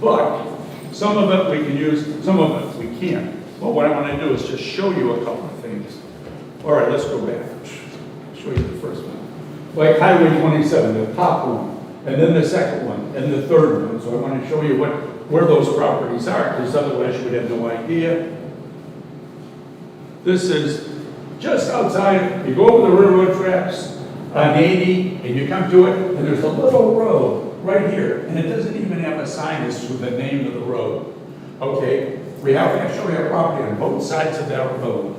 But some of it we can use, some of it we can't. But what I want to do is just show you a couple of things. All right, let's go back. Show you the first one. Like Highway 27, the top one, and then the second one, and the third one. So I want to show you where those properties are, because otherwise you would have no idea. This is just outside, you go over the railroad tracks on 80, and you come to it, and there's a little road right here, and it doesn't even have a sign as to the name of the road. Okay, we show you a property on both sides of that road.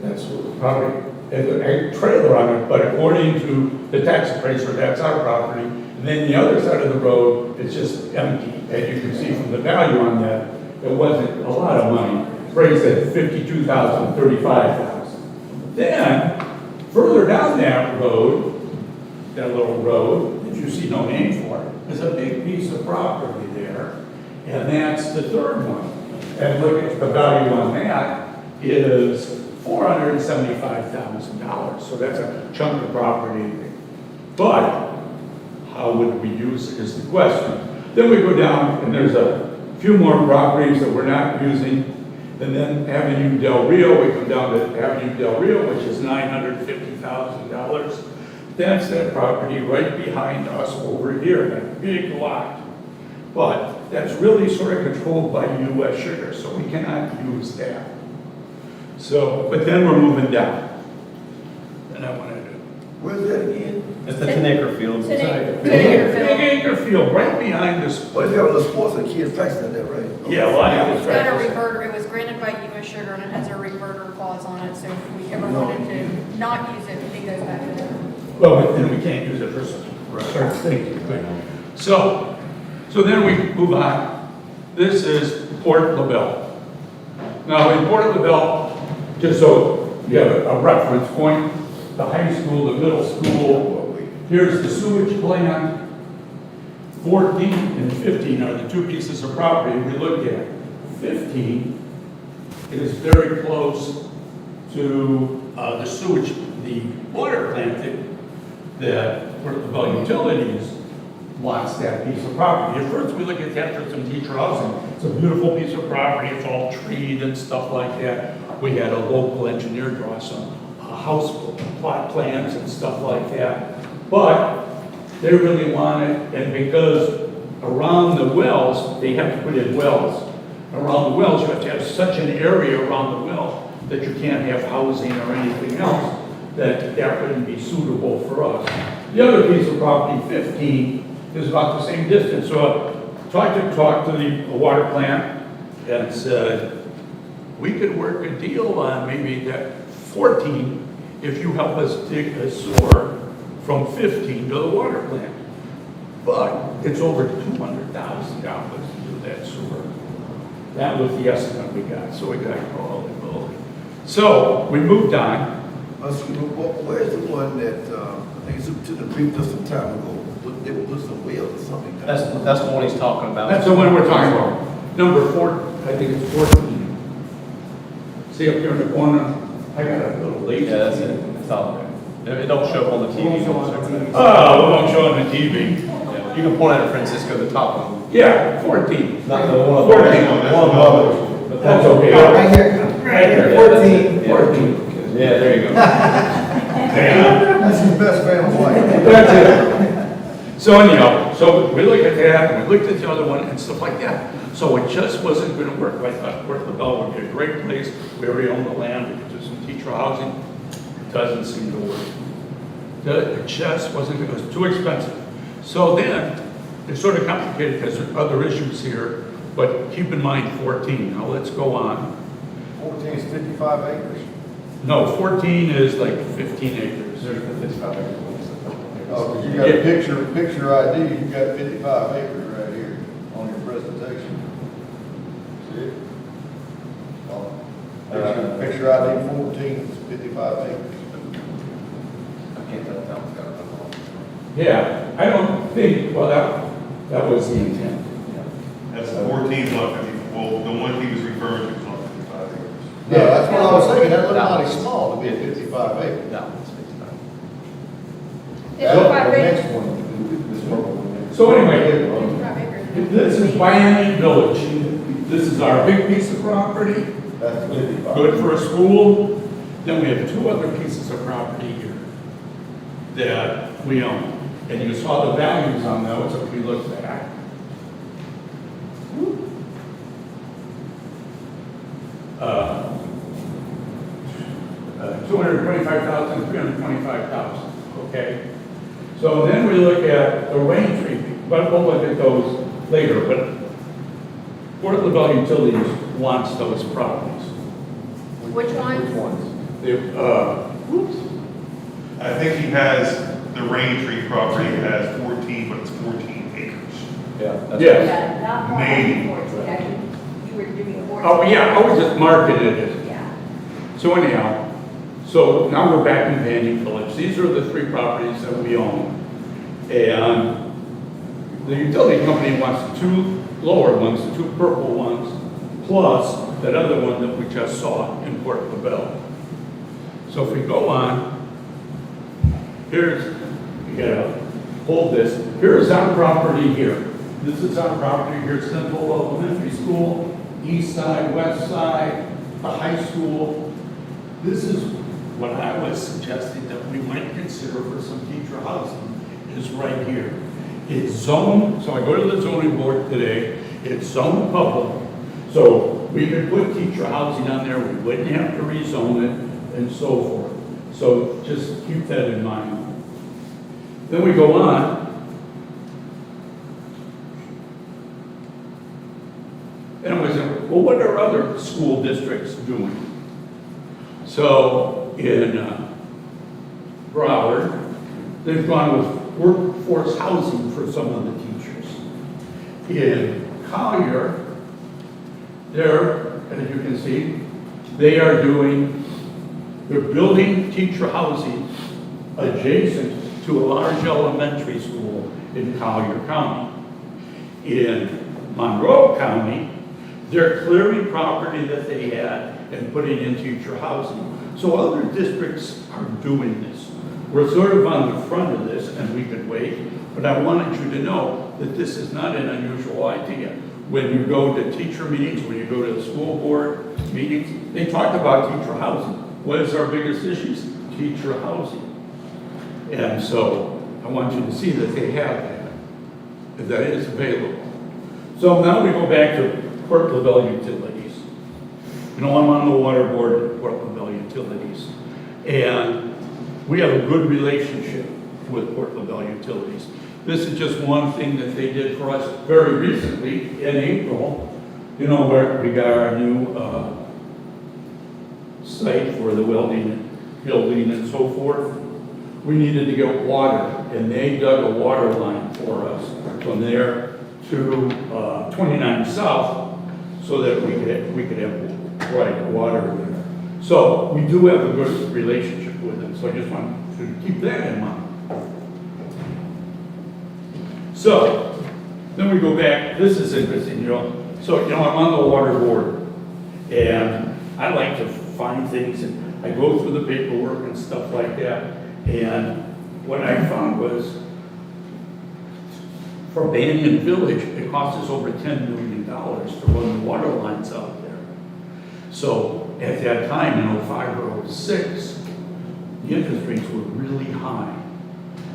That's probably a trailer on it, but according to the tax appraiser, that's our property. And then the other side of the road is just empty. And you can see from the value on that, it wasn't a lot of money. Appraised at $52,000, $35,000. Then, further down that road, that little road that you see no name for, is a big piece of property there. And that's the third one. And look at the value on that is $475,000. So that's a chunk of property. But how would we use it is the question. Then we go down and there's a few more properties that we're not using. And then Avenue Del Rio, we come down to Avenue Del Rio, which is $950,000. That's that property right behind us over here, that big lot. But that's really sort of controlled by U.S. Sugar, so we cannot use that. So, but then we're moving down. And I want to do. Where's that again? It's the 10 acre field. Big acre field, right behind this. Well, they have a sports and kids practicing that, right? Yeah, well, I It's got a reverter, it was granted by U.S. Sugar and it has a reverter clause on it, so if we ever wanted to not use it, it goes back to them. Well, then we can't use it for certain things. So then we move on. This is Port LaBelle. Now in Port LaBelle, just so you have a reference point, the high school, the middle school, here's the sewage plant. 14 and 15 are the two pieces of property we looked at. 15 is very close to the sewage, the water plant that Port LaBelle Utilities wants that piece of property. At first we look at that for some teacher housing. It's a beautiful piece of property. It's all treed and stuff like that. We had a local engineer draw some house plot plans and stuff like that. But they really want it, and because around the wells, they have to put in wells. Around the wells, you have to have such an area around the well that you can't have housing or anything else, that wouldn't be suitable for us. The other piece of property, 15, is about the same distance. So I talked to the water plant and said, we could work a deal on maybe that 14 if you help us dig a sewer from 15 to the water plant. But it's over $200,000 to do that sewer. That was the estimate we got, so we got called and called. So we moved on. Where's the one that, I think it's to the brief just some time ago, they would put some wheels or something. That's the one he's talking about. That's the one we're talking about. Number 4, I think it's 14. See up here in the corner? I got a little lazy. Yeah, that's it. It's all there. It don't show up on the TV. Oh, it won't show on the TV. Yeah, you can point out Francisco, the top one. Yeah, 14. Not the one. 14. One above it. That's okay. Right here. Right here. 14. 14. Yeah, there you go. That's his best friend's wife. That's it. So anyhow, so we looked at that, and we looked at the other one and stuff like that. So it just wasn't going to work. I thought Port LaBelle would be a great place. We already own the land. We could do some teacher housing. It doesn't seem to work. It just wasn't, it was too expensive. So then, it's sort of complicated because there are other issues here, but keep in mind 14. Now let's go on. 14 is 55 acres. No, 14 is like 15 acres. There's the 55 acres. Oh, 'cause you got a picture ID, you got 55 acres right here on your presentation. See it? Picture ID 14 is 55 acres. I can't tell if that one's got a Yeah, I don't think, well, that was the intent. That's 14 is not 50, well, the one he was referring to is not 55 acres. No, that's what I was thinking, that looked mighty small to be 55 acres. That one's 55. It's 5 The acres. next one, this purple one. So anyway, 55 acres. This is Miami Village. This is our big piece of property, That's 55. good for a school. Then we have two other pieces of property here that we own. And you saw the values on those if we look back. 225,000, 325,000, okay? So then we look at the range tree, but we'll look at those later, but Port LaBelle Utilities wants those properties. Which one? Which ones? They, whoops, I think he has, the Rain Tree property has 14, but it's 14 acres. Yeah. that's- Yes. Yeah, not more Maybe. than 14, actually, you were doing 14. Oh, yeah, I was just marking it as. Yeah. So anyhow, so now we're back in Banning Village. These are the three properties that we own. And the utility company wants the two lower ones, the two purple ones, plus that other one that we just saw in Port LaBelle. So if we go on, here's, you gotta hold this, here's our property here. This is our property here, Central Elementary School, east side, west side, the high school. This is what I was suggesting that we might consider for some teacher housing, is right here. It's zoned, so I go to the zoning board today, it's zoned public, so we could put teacher housing on there, we wouldn't have to rezone it, and so forth. So just keep that in mind. Then we go on. And we say, well, what are other school districts doing? So in Broward, they've gone with workforce housing for some of the teachers. In Collier, there, as you can see, they're building teacher housing adjacent to a large elementary school in Collier County. In Monroe County, they're clearing property that they had and putting in teacher housing. So other districts are doing this. We're sort of on the front of this and we could wait, but I wanted you to know that this is not an unusual idea. When you go to teacher meetings, when you go to the school board meetings, they talk about teacher housing. What is our biggest issues? Teacher housing. And so I want you to see that they have that is available. So now we go back to Port LaBelle Utilities. You know, I'm on the water board at Port LaBelle Utilities, and we have a good relationship with Port LaBelle Utilities. This is just one thing that they did for us very recently in April. You know, where we got our new site for the welding building and so forth. We needed to get water, and they dug a water line for us from there to 29 South, so that we could have water there. So we do have a good relationship with them. So I just want to keep that in mind. So then we go back. This is interesting, you know. So I'm on the water board, and I like to find things, and I go through the paperwork and stuff like that. And what I found was, for Banyan Village, it cost us over $10 million to run the water lines out there. So at that time, in 05 or 06, the interest rates were really high.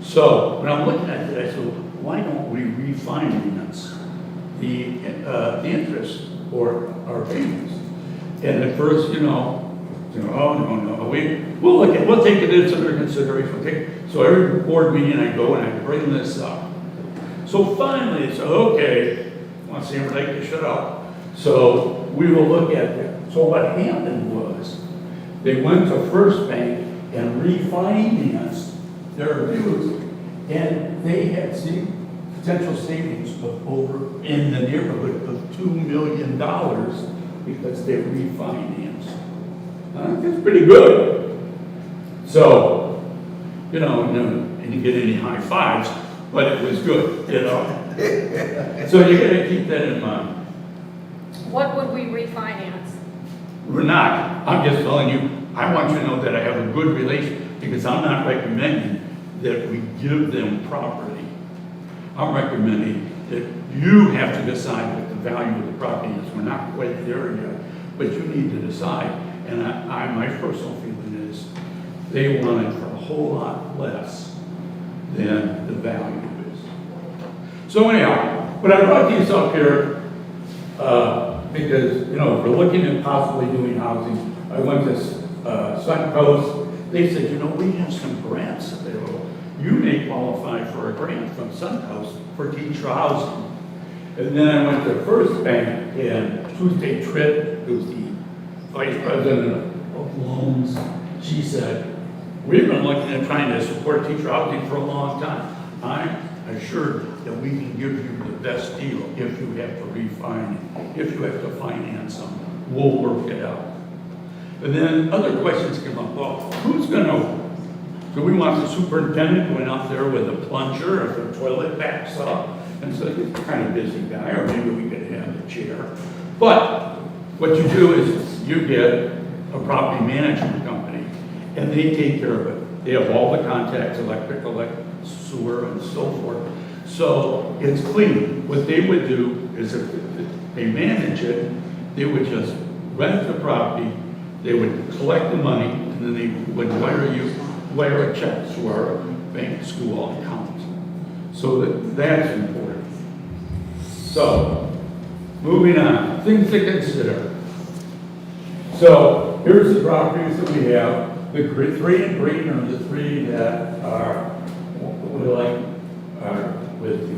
So when I'm looking at it, I said, why don't we refinance the interest or our payments? And at first, oh no, we'll take it into their consideration. So every board meeting I go and I bring this up. So finally, it's okay, I want to see everybody to shut up. So we will look at that. So what happened was, they went to First Bank and refinanced their dues, and they had potential savings of over in the neighborhood of $2 million because they refinanced. That's pretty good. So, I didn't get any high fives, but it was good, So you gotta keep that in mind. What would we refinance? We're not, I'm just telling you, I want you to know that I have a good relation, because I'm not recommending that we give them property. I'm recommending that you have to decide what the value of the property is. We're not quite there yet, but you need to decide. And my personal feeling is they want it for a whole lot less than the value is. So anyhow, but I brought these up here because, you know, if we're looking at possibly doing housing, I went to Suncoast. They said, you know, we have some grants available. You may qualify for a grant from Suncoast for teacher housing. And then I went to First Bank, and Tuesday Tripp, who's the vice president of loans, she said, we've been looking at trying to support teacher housing for a long time. I'm assured that we can give you the best deal if you have to refinance, if you have to finance them. We'll work it out. And then other questions come up. Well, who's going to, do we want the superintendent going out there with a plunger if the toilet backs up? And so he's a kind of busy guy, or maybe we could have the chair. But what you do is you get a property management company, and they take care of it. They have all the contacts, electric, sewer, and so forth. So it's clean. What they would do is if they manage it, they would just rent the property, they would collect the money, and then they would wire a check to our bank school account. So that's important. So, moving on, things to consider. So, here's the properties that we have. The three in green are the three that are, what we like, are with the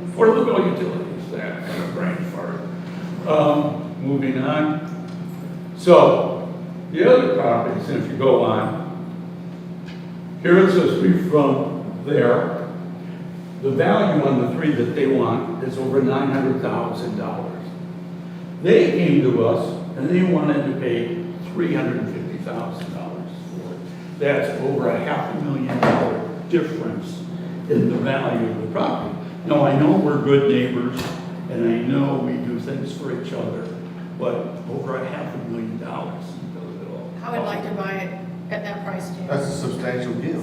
affordable utilities, that kind of brain fart. Moving on. So, the other properties, and if you go on, here's the three from there. The value on the three that they want is over $900,000. They came to us and they wanted to pay $350,000 for it. That's over $500,000 difference in the value of the property. Now, I know we're good neighbors and I know we do things for each other, but over $500,000 does it all. I would like to buy it at that price too. That's a substantial deal.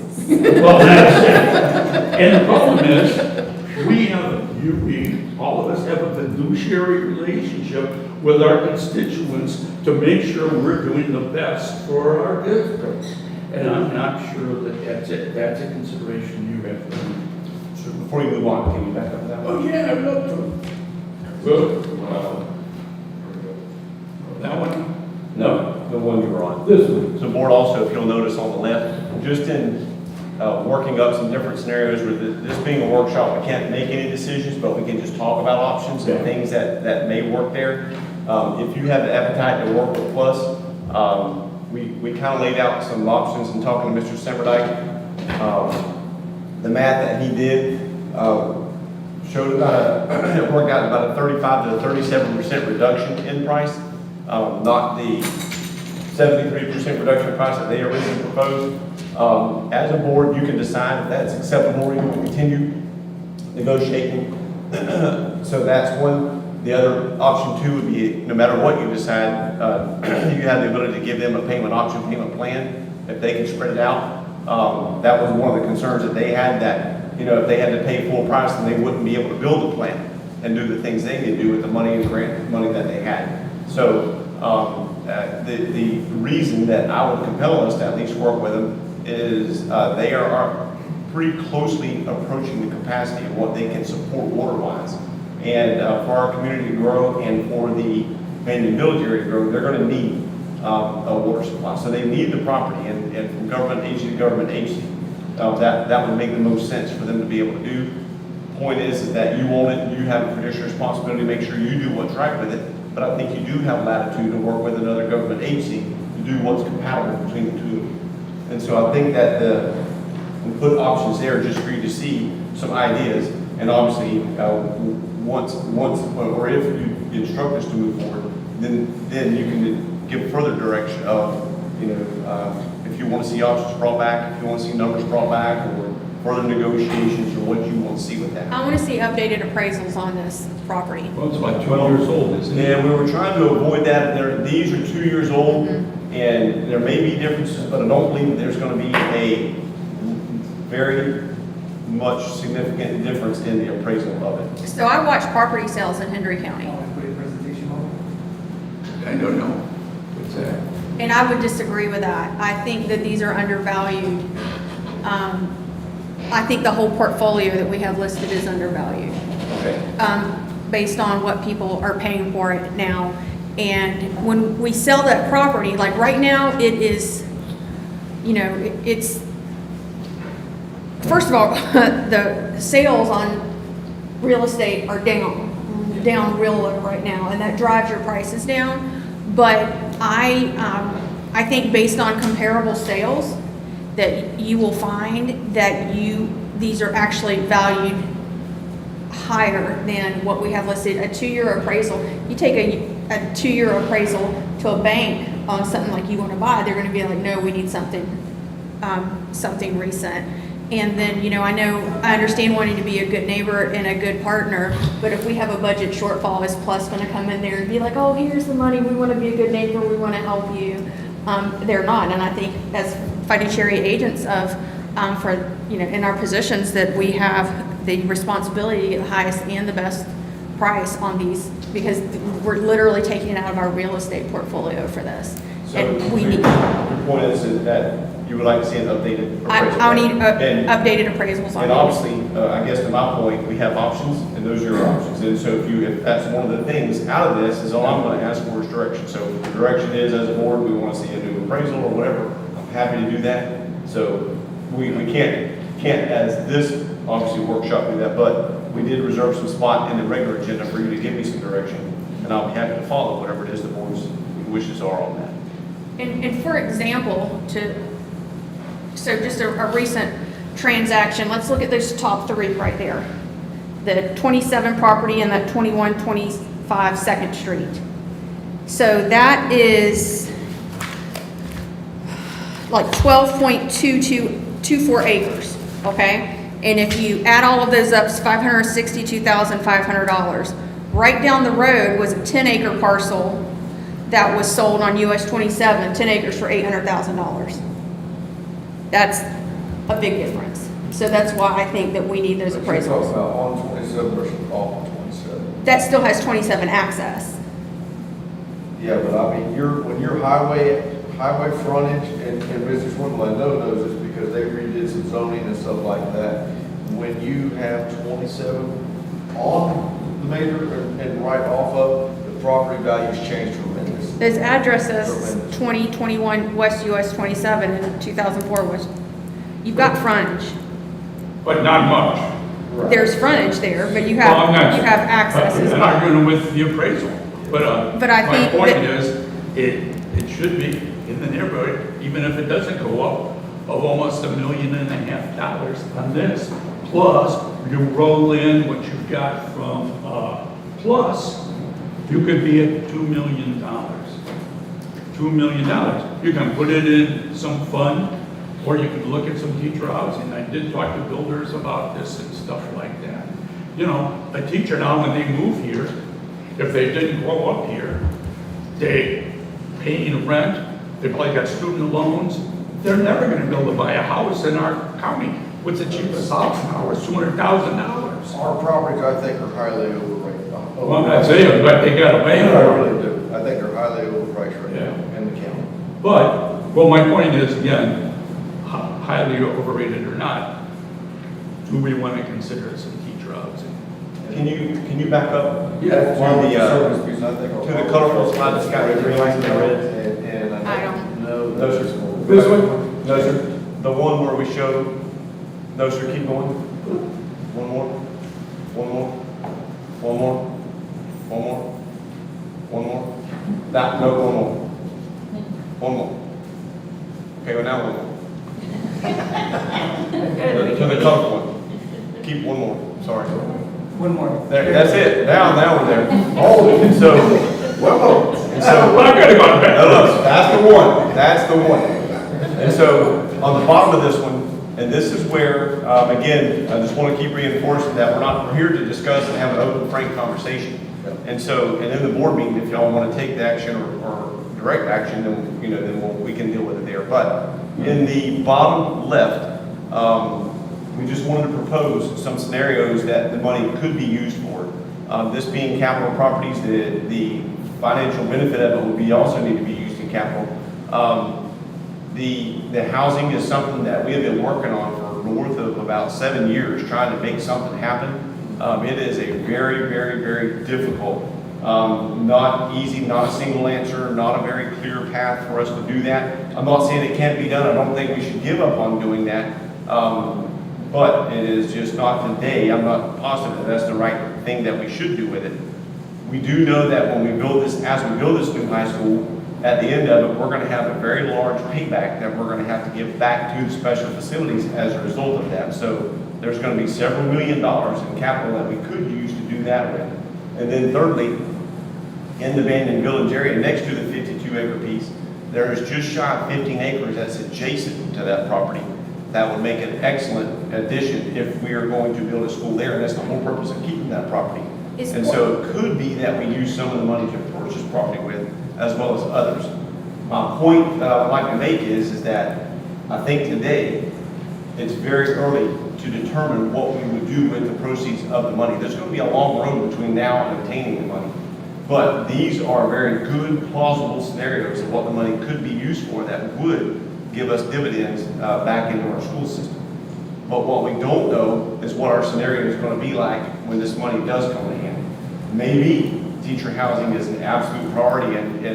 Well, that's it. And the problem is, we, all of us have a fiduciary relationship with our constituents to make sure we're doing the best for our districts. And I'm not sure that that's it. That's a consideration you have to make. So before you move on, can you back up to that one? Oh, yeah, I'd love to. Good. That one? No, the one you were on. This one. So board also, if you'll notice on the left, just in working up some different scenarios with this being a workshop, we can't make any decisions, but we can just talk about options and things that may work there. If you have the appetite to work with Plus, we kind of laid out some options in talking to Mr. Semmerdike. The math that he did showed it worked out about a 35 to 37% reduction in price. Not the 73% reduction in price that they originally proposed. As a board, you can decide if that's acceptable or you want to continue negotiating. So that's one. The other option two would be, no matter what you decide, you have the ability to give them a payment option, payment plan, if they can spread it out. That was one of the concerns that they had, that, you know, if they had to pay full price, then they wouldn't be able to build a plan and do the things they need to do with the money and grant money that they had. So the reason that I would compel us to at least work with them is they are pretty closely approaching the capacity of what they can support water-wise. And for our community to grow and for the Banyan Village area to grow, they're going to need a water supply. So they need the property, and from government agency to government agency, that would make the most sense for them to be able to do. Point is that you own it, you have a fiduciary responsibility to make sure you do what's right with it. But I think you do have latitude to work with another government agency to do what's compatible between the two of them. And so I think that we put options there just for you to see some ideas. And obviously, once or if you instruct us to move forward, then you can give further direction of, you know, if you want to see options brought back, if you want to see numbers brought back, or further negotiations, or what you want to see with that. I want to see updated appraisals on this property. Well, it's about 2 years old, isn't it? Yeah, we were trying to avoid that. These are 2 years old, and there may be differences, but I don't believe that there's going to be a very much significant difference in the appraisal of it. So I watch property sales in Hendry County, I don't know. What's that? and I would disagree with that. I think that these are undervalued. I think the whole portfolio that we have listed is undervalued, Okay. based on what people are paying for it now. And when we sell that property, like right now, it is, you know, it's, first of all, the sales on real estate are down real low right now, and that drives your prices down. But I think based on comparable sales, that you will find that these are actually valued higher than what we have listed. A 2-year appraisal, you take a 2-year appraisal to a bank on something like you want to buy, they're going to be like, no, we need something recent. And then, you know, I understand wanting to be a good neighbor and a good partner, but if we have a budget shortfall, is Plus going to come in there and be like, oh, here's the money, we want to be a good neighbor, we want to help you? They're not. And I think as fiduciary agents for, you know, in our positions, that we have the responsibility to get the highest and the best price on these, because we're literally taking it out of our real estate portfolio for this. So And we need, your point is that you would like to see an updated appraisal. I need And- updated appraisals on And these. obviously, I guess to my point, we have options, and those are your options. And so if that's one of the things out of this, is all I'm gonna ask for is direction. So if the direction is, as a board, we wanna see a new appraisal or whatever, I'm happy to do that. So we can't as this, obviously, workshop do that, but we did reserve some spot in the regular agenda for you to give me some direction, and I'll be happy to follow whatever it is the board's wishes are on that. And for example, so just a recent transaction, let's look at those top 3 right there. The 27 property and that 2125 2nd Street. So that is like 12.24 acres, okay? And if you add all of those up, it's $562,500. Right down the road was a 10-acre parcel that was sold on US 27, 10 acres for $800,000. That's a big difference. So that's why I think that we need those But you're talking appraisals. about on 27 versus off 27. That still has 27 access. Yeah, but I mean, when you're highway frontage, and Mr. Swindle, I know knows this because they redid some zoning and stuff like that. When you have 27 on the major and right off of, the property values change tremendously. Those addresses, 2021 West US 27 and 2004 West, you've got frontage. But not much. There's frontage there, but you Well, I'm not- have access as I'm well. arguing with the appraisal, but But I my think point that- is, it should be in the neighborhood, even if it doesn't go up, of almost $1.5 million on this. Plus, you roll in what you've got from Plus, you could be at $2 million. $2 million. You can put it in some fund, or you can look at some teacher housing. I did talk to builders about this and stuff like that. You know, a teacher now, when they move here, if they didn't grow up here, they paying rent, they probably got student loans, they're never gonna be able to buy a house in our county. What's the cheapest house now? It's $200,000. Our properties, I think, are highly overrated. Well, I'm not saying, but they gotta pay I for it. really do. I think they're highly overpriced right now in the county. But, well, my point is, again, highly overrated or not, do we want to consider some teacher housing? Can you back up? Yeah. On the, Service piece, I think. to the colorful slide that's got the green lights and the red? And I don't. know. No, sir. This one? No, sir. The one where we show, no, sir, keep going. One more. One more. One more. One more. One more. That, no, one more. One more. Okay, well, now one more. To the colorful one. Keep one more, sorry. One more. There, that's it. Now we're there. Oh, and so, whoa, and so. I'm gonna go to bed. No, that's the one. That's the one. And so, on the bottom of this one, and this is where, again, I just want to keep reinforcing that we're here to discuss and have an open, frank conversation. And so, and in the board meeting, if y'all want to take the action or direct action, then, we can deal with it there. But in the bottom left, We just wanted to propose some scenarios that the money could be used for. This being capital properties, the financial benefit of it would be also need to be used in capital. The housing is something that we have been working on for north of about 7 years, trying to make something happen. It is a very, very, very difficult, not easy, not a single answer, not a very clear path for us to do that. I'm not saying it can't be done. I don't think we should give up on doing that. But it is just not today. I'm not positive that that's the right thing that we should do with it. We do know that when we build this, as we build this new high school, at the end of it, we're going to have a very large payback that we're going to have to give back to the special facilities as a result of that. So there's going to be several $1 million in capital that we could use to do that with. And then thirdly, in the abandoned village area next to the 52-acre piece, there is just shy of 15 acres that's adjacent to that property. That would make an excellent addition if we are going to build a school there, and that's the whole purpose of keeping that property. And so it could be that we use some of the money to purchase property with, as well as others. My point that I would like to make is that I think today it's very early to determine what we would do with the proceeds of the money. There's going to be a long road between now and obtaining the money. But these are very good, plausible scenarios of what the money could be used for that would give us dividends back into our school system. But what we don't know is what our scenario is going to be like when this money does come in hand. Maybe teacher housing is an absolute priority and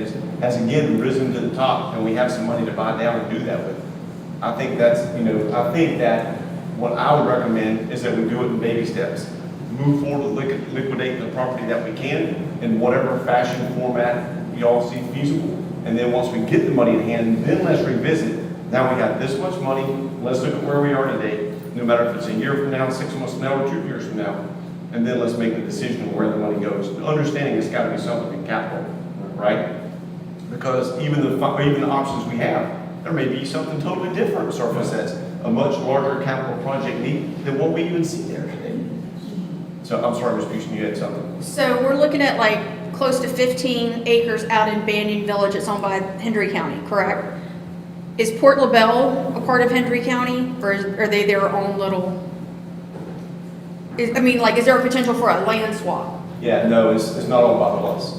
has again risen to the top, and we have some money to buy down and do that with. I think that's, I think that what I would recommend is that we do it in baby steps. Move forward with liquidating the property that we can in whatever fashion, format we all see feasible. And then once we get the money in hand, then let's revisit. Now we got this much money, let's look at where we are today, no matter if it's a year from now, 6 months from now, or 2 years from now. And then let's make the decision on where the money goes. Understanding it's got to be something in capital, right? Because even the options we have, there may be something totally different surface that's a much larger capital project need than what we even see there today. So I'm sorry, Ms. Pearson, you had something. So we're looking at like close to 15 acres out in Banyan Village. It's owned by Hendry County, correct? Is Port LaBelle a part of Hendry County, or are they their own little? Is there a potential for a land swap? Yeah, no, it's not owned by us.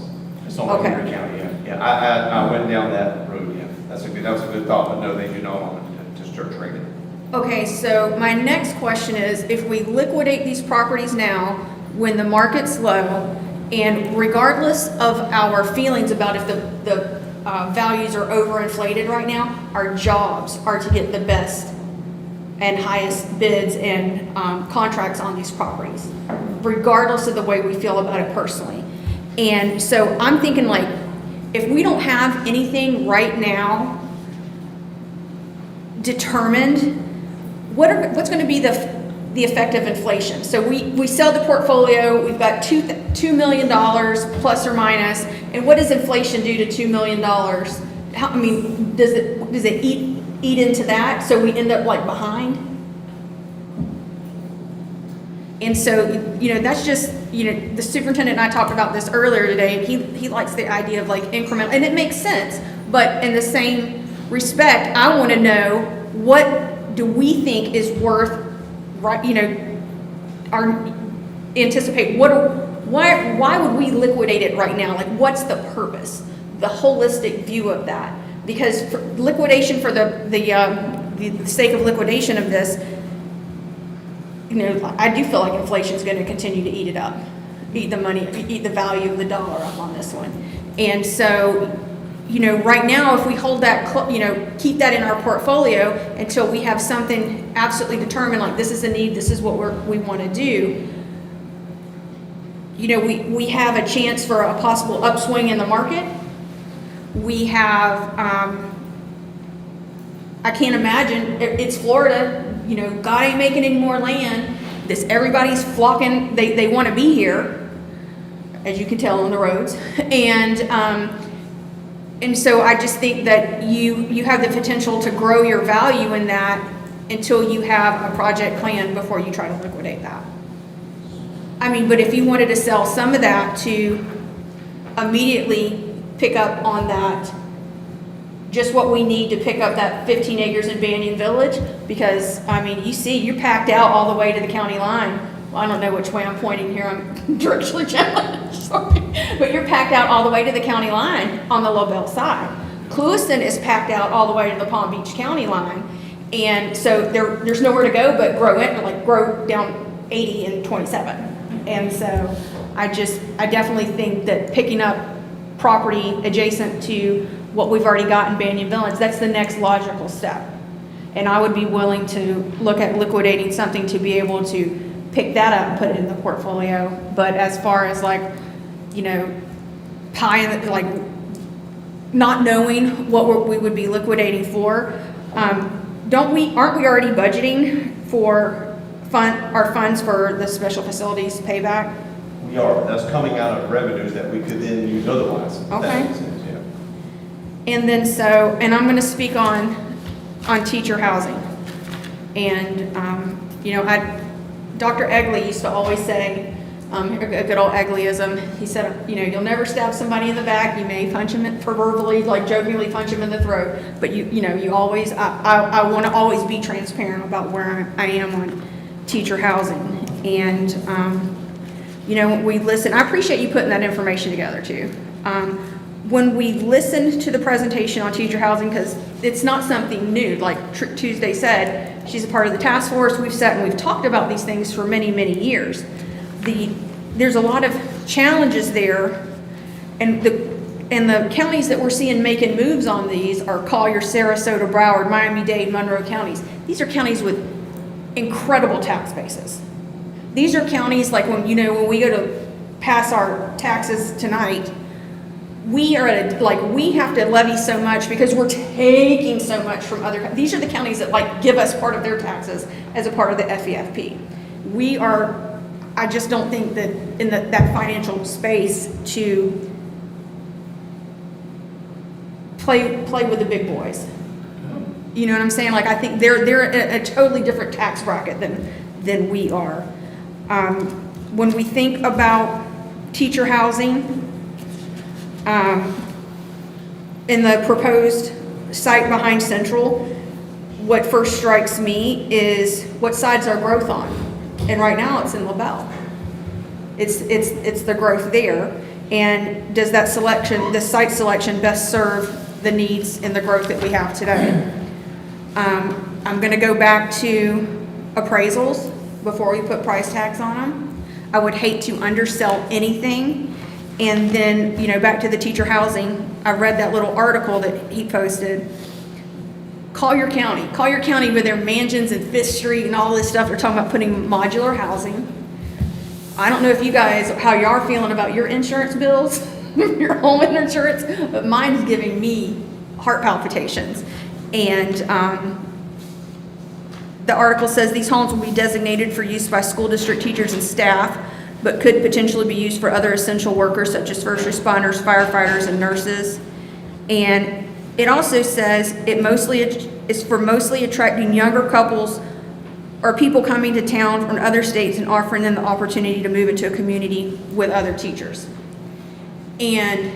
It's owned by Okay. Hendry County. Yeah, I went down that road. Yeah, that was a good thought, but no, they do not own it to start trading. Okay, so my next question is, if we liquidate these properties now, when the market's low, and regardless of our feelings about if the values are overinflated right now, our jobs are to get the best and highest bids and contracts on these properties, regardless of the way we feel about it personally. And so I'm thinking, like, if we don't have anything right now determined, what's going to be the effect of inflation? So we sell the portfolio, we've got $2 million plus or minus, and what does inflation do to $2 million? Does it eat into that, so we end up like behind? And so, that's just, the superintendent and I talked about this earlier today, and he likes the idea of like incremental, and it makes sense, but in the same respect, I want to know, what do we think is worth, anticipate, why would we liquidate it right now? Like, what's the purpose, the holistic view of that? Because liquidation for the sake of liquidation of this, I do feel like inflation is going to continue to eat it up, eat the money, eat the value of the dollar up on this one. And so, right now, if we hold that, keep that in our portfolio until we have something absolutely determined, like this is a need, this is what we want to do, we have a chance for a possible upswing in the market. We have, I can't imagine, it's Florida, God ain't making any more land. Everybody's flocking, they want to be here, as you can tell on the roads. And so I just think that you have the potential to grow your value in that until you have a project plan before you try to liquidate that. But if you wanted to sell some of that to immediately pick up on that just what we need to pick up that 15 acres in Banyan Village, because, I mean, you see, you're packed out all the way to the county line. Well, I don't know which way I'm pointing here, I'm directionally challenged, sorry. But you're packed out all the way to the county line on the LaBelle side. Clewiston is packed out all the way to the Palm Beach County line. And so there's nowhere to go but grow down 80 and 27. And so I definitely think that picking up property adjacent to what we've already got in Banyan Village, that's the next logical step. And I would be willing to look at liquidating something to be able to pick that up and put it in the portfolio. But as far as not knowing what we would be liquidating for, aren't we already budgeting for our funds for the special facilities payback? We are, that's coming out of revenues that we could then use otherwise. if that Okay. makes sense, yeah. And then and I'm gonna speak on teacher housing. And, Dr. Egley used to always say, a good old Egleyism, he said, you'll never stab somebody in the back, you may punch him verbally, jokingly punch him in the throat, but you always, I wanna always be transparent about where I am on teacher housing. And, when we listen, I appreciate you putting that information together too. When we listened to the presentation on teacher housing, because it's not something new, like Tuesday said, she's a part of the task force, we've sat and we've talked about these things for many, many years. There's a lot of challenges there, and the counties that we're seeing making moves on these are Collier, Sarasota, Broward, Miami-Dade, Monroe counties. These are counties with incredible tax bases. These are counties when we go to pass our taxes tonight, we are we have to levy so much because we're taking so much from other. These are the counties that give us part of their taxes as a part of the FEFP. I just don't think that in that financial space to play with the big boys. You know what I'm saying? I think they're a totally different tax bracket than we are. When we think about teacher housing, in the proposed site behind Central, what first strikes me is what side's our growth on? And right now it's in LaBelle. It's the growth there. And does that site selection best serve the needs and the growth that we have today? I'm gonna go back to appraisals before we put price tags on them. I would hate to undersell anything. And then, back to the teacher housing, I read that little article that he posted. Collier County with their mansions and Fifth Street and all this stuff, they're talking about putting modular housing. I don't know if you guys, how you are feeling about your insurance bills, your home insurance, but mine's giving me heart palpitations. And the article says these homes will be designated for use by school district teachers and staff, but could potentially be used for other essential workers such as first responders, firefighters, and nurses. And it also says it's for mostly attracting younger couples or people coming to town from other states and offering them the opportunity to move into a community with other teachers. And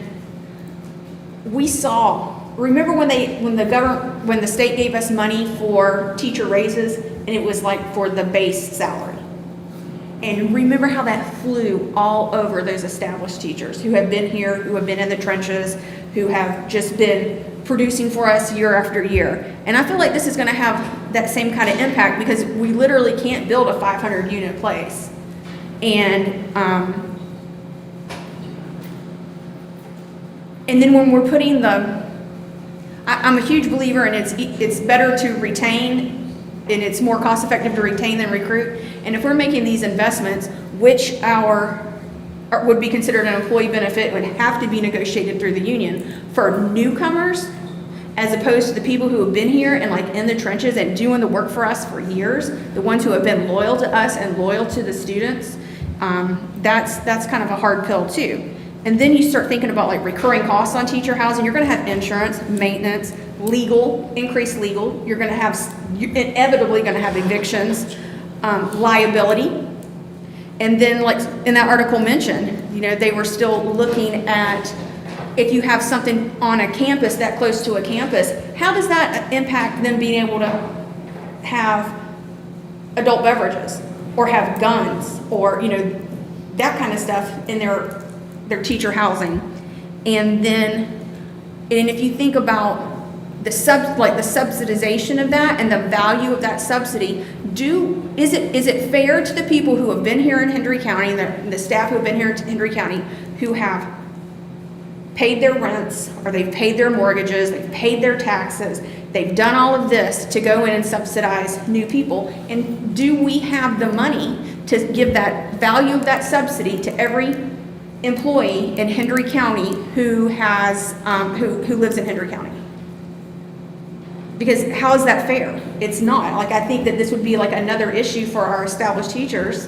we saw, remember when the state gave us money for teacher raises, and it was for the base salary. And remember how that flew all over those established teachers who have been here, who have been in the trenches, who have just been producing for us year after year. And I feel like this is going to have that same kind of impact because we literally can't build a 500 unit place. And then when we're putting I'm a huge believer in it's better to retain, and it's more cost effective to retain than recruit. And if we're making these investments, which would be considered an employee benefit, would have to be negotiated through the union for newcomers, as opposed to the people who have been here and in the trenches and doing the work for us for years, the ones who have been loyal to us and loyal to the students, that's kind of a hard pill too. And then you start thinking about recurring costs on teacher housing. You're gonna have insurance, maintenance, legal, increased legal. You're inevitably gonna have evictions, liability. And then in that article mentioned, they were still looking at if you have something on a campus that close to a campus, how does that impact them being able to have adult beverages or have guns or, that kind of stuff in their teacher housing? And if you think about the subsidization of that and the value of that subsidy, is it fair to the people who have been here in Hendry County, and the staff who have been here in Hendry County, who have paid their rents, or they've paid their mortgages, they've paid their taxes, they've done all of this to go in and subsidize new people, and do we have the money to give that value of that subsidy to every employee in Hendry County who has, who lives in Hendry County? Because how is that fair? It's not. Like, I think that this would be like another issue for our established teachers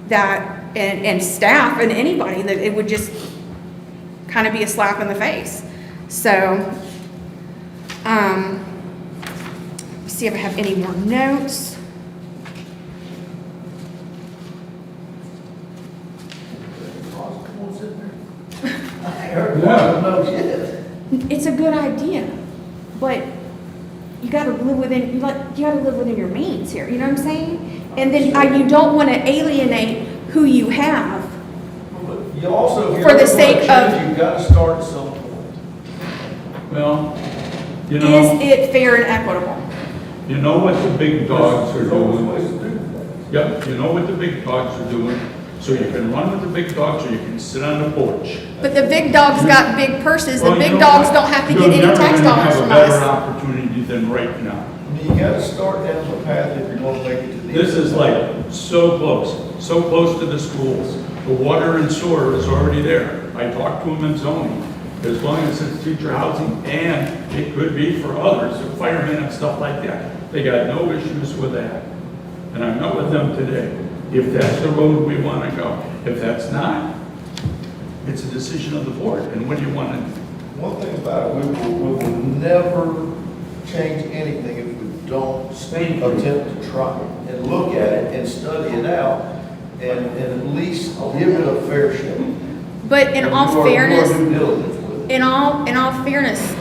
that, and staff and anybody, that it would just kind of be a slap in the face. So, let's see if I have any more notes. It's a good idea, but you got to live within your means here. You know what I'm saying? And then you don't want to alienate who you have. You also, For the sake of- you've got to start at some point. Well, Is it fair and equitable? you know what the big dogs are There's always doing? ways to do things. Yep, you know what the big dogs are doing, so you can run with the big dogs or you can sit on the porch. But the big dogs got big purses. The Well, you big know dogs what? don't have to You're get any never tax gonna dollars have from a better us. opportunity than right now. I mean, you got to start down the path if you're going to make it to the. This is like so close to the schools. The water and sewer is already there. I talked to them in zoning. As long as it's teacher housing, and it could be for others, the firemen and stuff like that. They got no issues with that. And I met with them today. If that's the road we want to go. If that's not, it's a decision of the board. And what do you want to do? One thing about it, we will never change anything if we don't attempt to try and look at it and study it out and at least give it a fair shake. But in And all do our fairness, due diligence with it. in all fairness,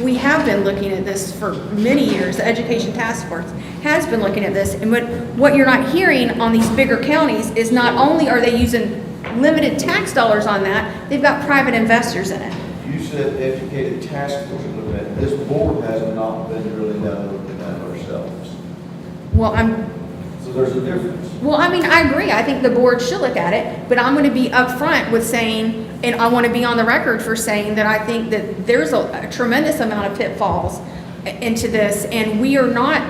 we have been looking at this for many years. The Education Task Force has been looking at this. And what you're not hearing on these bigger counties is not only are they using limited tax dollars on that, they've got private investors in it. You said educated task force, look at it. This board has not been really done looking at ourselves. So there's a difference. I agree. I think the board should look at it, but I'm going to be upfront with saying, and I want to be on the record for saying that I think that there's a tremendous amount of pitfalls into this, and we are not,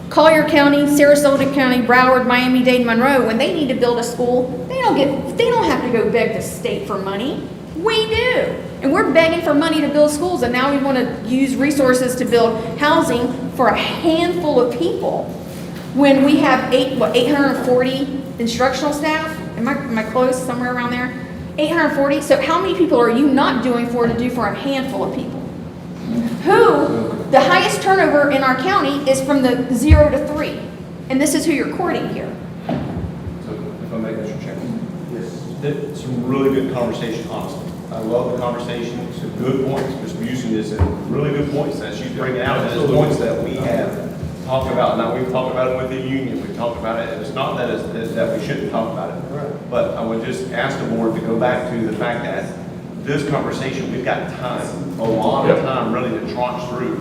Collier County, Sarasota County, Broward, Miami-Dade, Monroe, when they need to build a school, they don't have to go beg the state for money. We do. And we're begging for money to build schools, and now we want to use resources to build housing for a handful of people. When we have 840 instructional staff? Am I close, somewhere around there? 840. So how many people are you not doing to do for a handful of people? The highest turnover in our county is from the 0 to 3. And this is who you're courting here. So if I may, Mr. Chairman. It's some really good conversation, honestly. I love the conversation, some good points. Mr. Busey is really good points that she's bringing out, and it's points that we have talked about. Now, we've talked about it with the union, we've talked about it, and it's not that we shouldn't talk about it. But I would just ask the board to go back to the fact that this conversation, we've got time, a lot of time really to tranche through,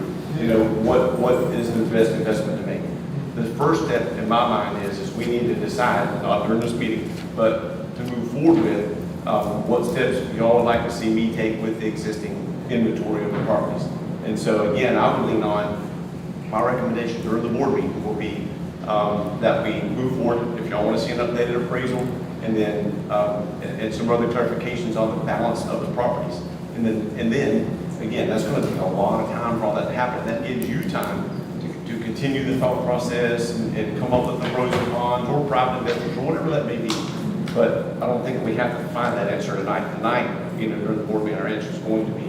what is the best investment to make. The first step in my mind is we need to decide, not during this meeting, but to move forward with what steps y'all would like to see me take with the existing inventory of the properties. And so again, I would lean on, my recommendation during the board meeting will be that we move forward. If y'all want to see an updated appraisal, and then and some other clarifications on the balance of the properties. And then again, that's going to take a lot of time for all that to happen. That gives you time to continue the thought process and come up with the pros and cons, or private investors, or whatever that may be. But I don't think we have to find that answer tonight. During the board meeting, our answer is going to be,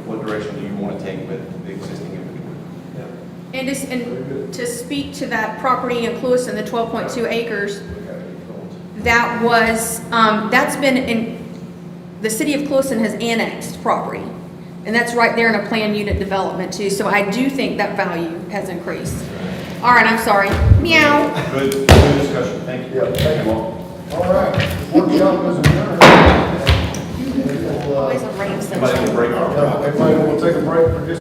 what direction do you want to take with the existing inventory? And to speak to that property in Cluison, the 12.2 acres, that's been the city of Closen has annexed property. And that's right there in a planned unit development too. So I do think that value has increased. All right, I'm sorry. Meow. Good discussion, thank you. Yeah, thank you all. All right, workshop is adjourned. Always a rain Everybody can break. Everybody will take a break for just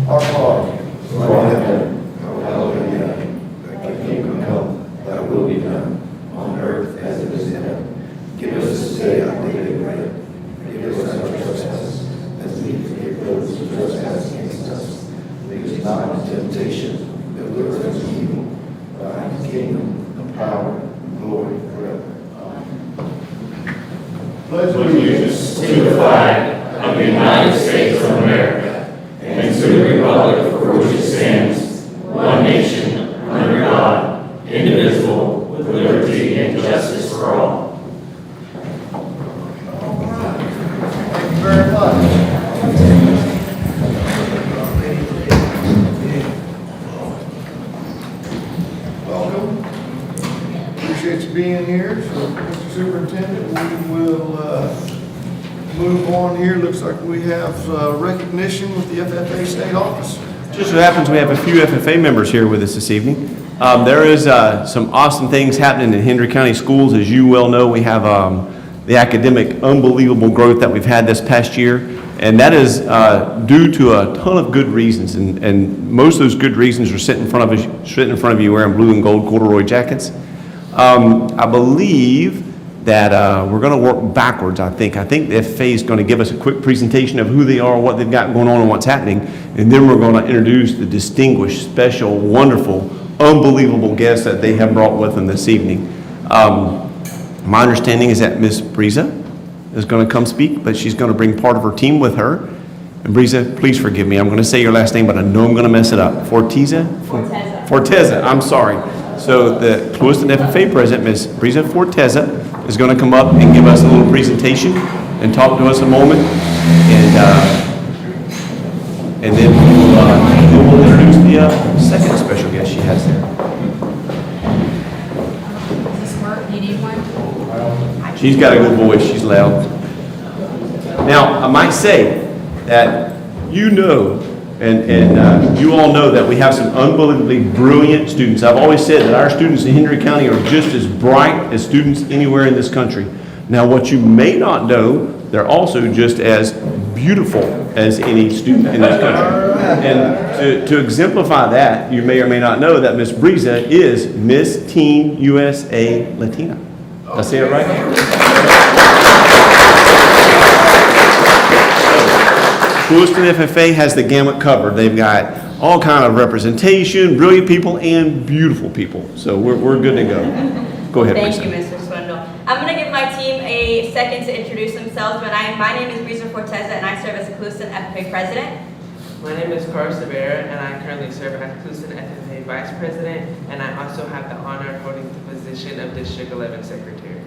Our Father, who art in heaven, hallowed be thy name. Thy kingdom come, thy will be done, on earth as it is in heaven. Give us this day our daily bread. Forgive us our trespasses, as we forgive those who trespass against us. Lead us not into temptation, but deliver us from evil. Thine is the kingdom, the power, and glory forever. Amen. Pledge allegiance to the flag of the United States of America and to the republic for which it stands, one nation, under God, indivisible, with liberty and justice for all. Thank you very much. Welcome. Appreciate you being here. So, Mr. Superintendent, we will move on here. Looks like we have recognition with the FFA State Office. Just so happens we have a few FFA members here with us this evening. There is some awesome things happening in Hendry County Schools. As you well know, we have the academic unbelievable growth that we've had this past year. And that is due to a ton of good reasons. And most of those good reasons are sitting in front of you wearing blue and gold corduroy jackets. I believe that we're going to work backwards, I think. I think the FFA is going to give us a quick presentation of who they are, what they've got going on, and what's happening. And then we're going to introduce the distinguished, special, wonderful, unbelievable guests that they have brought with them this evening. My understanding is that Ms. Briza is going to come speak, but she's going to bring part of her team with her. And Briza, please forgive me. I'm going to say your last name, but I know I'm going to mess it up. Forteza? Forteza, I'm sorry. So the Lewiston FFA president, Ms. Briza Forteza, is going to come up and give us a little presentation and talk to us a moment. And then we'll introduce the second special guest she has there. Does this work? You need one? She's got a good voice. She's loud. Now, I might say that you know, and you all know that we have some unbelievably brilliant students. I've always said that our students in Hendry County are just as bright as students anywhere in this country. Now, what you may not know, they're also just as beautiful as any student in this country. And to exemplify that, you may or may not know that Miss Briza is Miss Teen USA Latina. Did I say it right? Lewiston FFA has the gamut covered. They've got all kind of representation, brilliant people, and beautiful people. So we're good to go. Go ahead, Thank Briza. you, Mr. Swindle. I'm going to give my team a second to introduce themselves, but my name is Briza Forteza, and I serve as the Lewiston FFA president. My name is Carl Severa, and I currently serve as Lewiston FFA vice president, and I also have the honor of holding the position of District 11 secretary.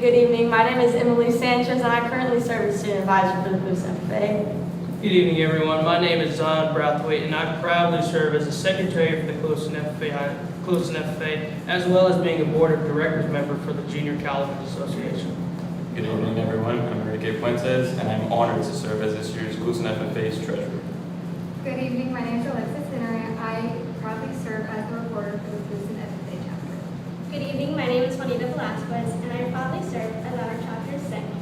Good evening. My name is Emily Sanchez, and I currently serve as student advisor for the Lewiston FFA. Good evening, everyone. My name is Zion Brathwaite, and I proudly serve as the secretary for the Lewiston FFA, as well as being a board of directors member for the Junior College Association. Good evening, everyone. I'm Enrique Puentes, and I'm honored to serve as this year's Lewiston FFA's treasurer. Good evening. My name is Alexis Hendry. I proudly serve as the reporter for the Lewiston FFA chapter. Good evening. My name is Juanita Velasquez, and I proudly serve as our chapter secretary.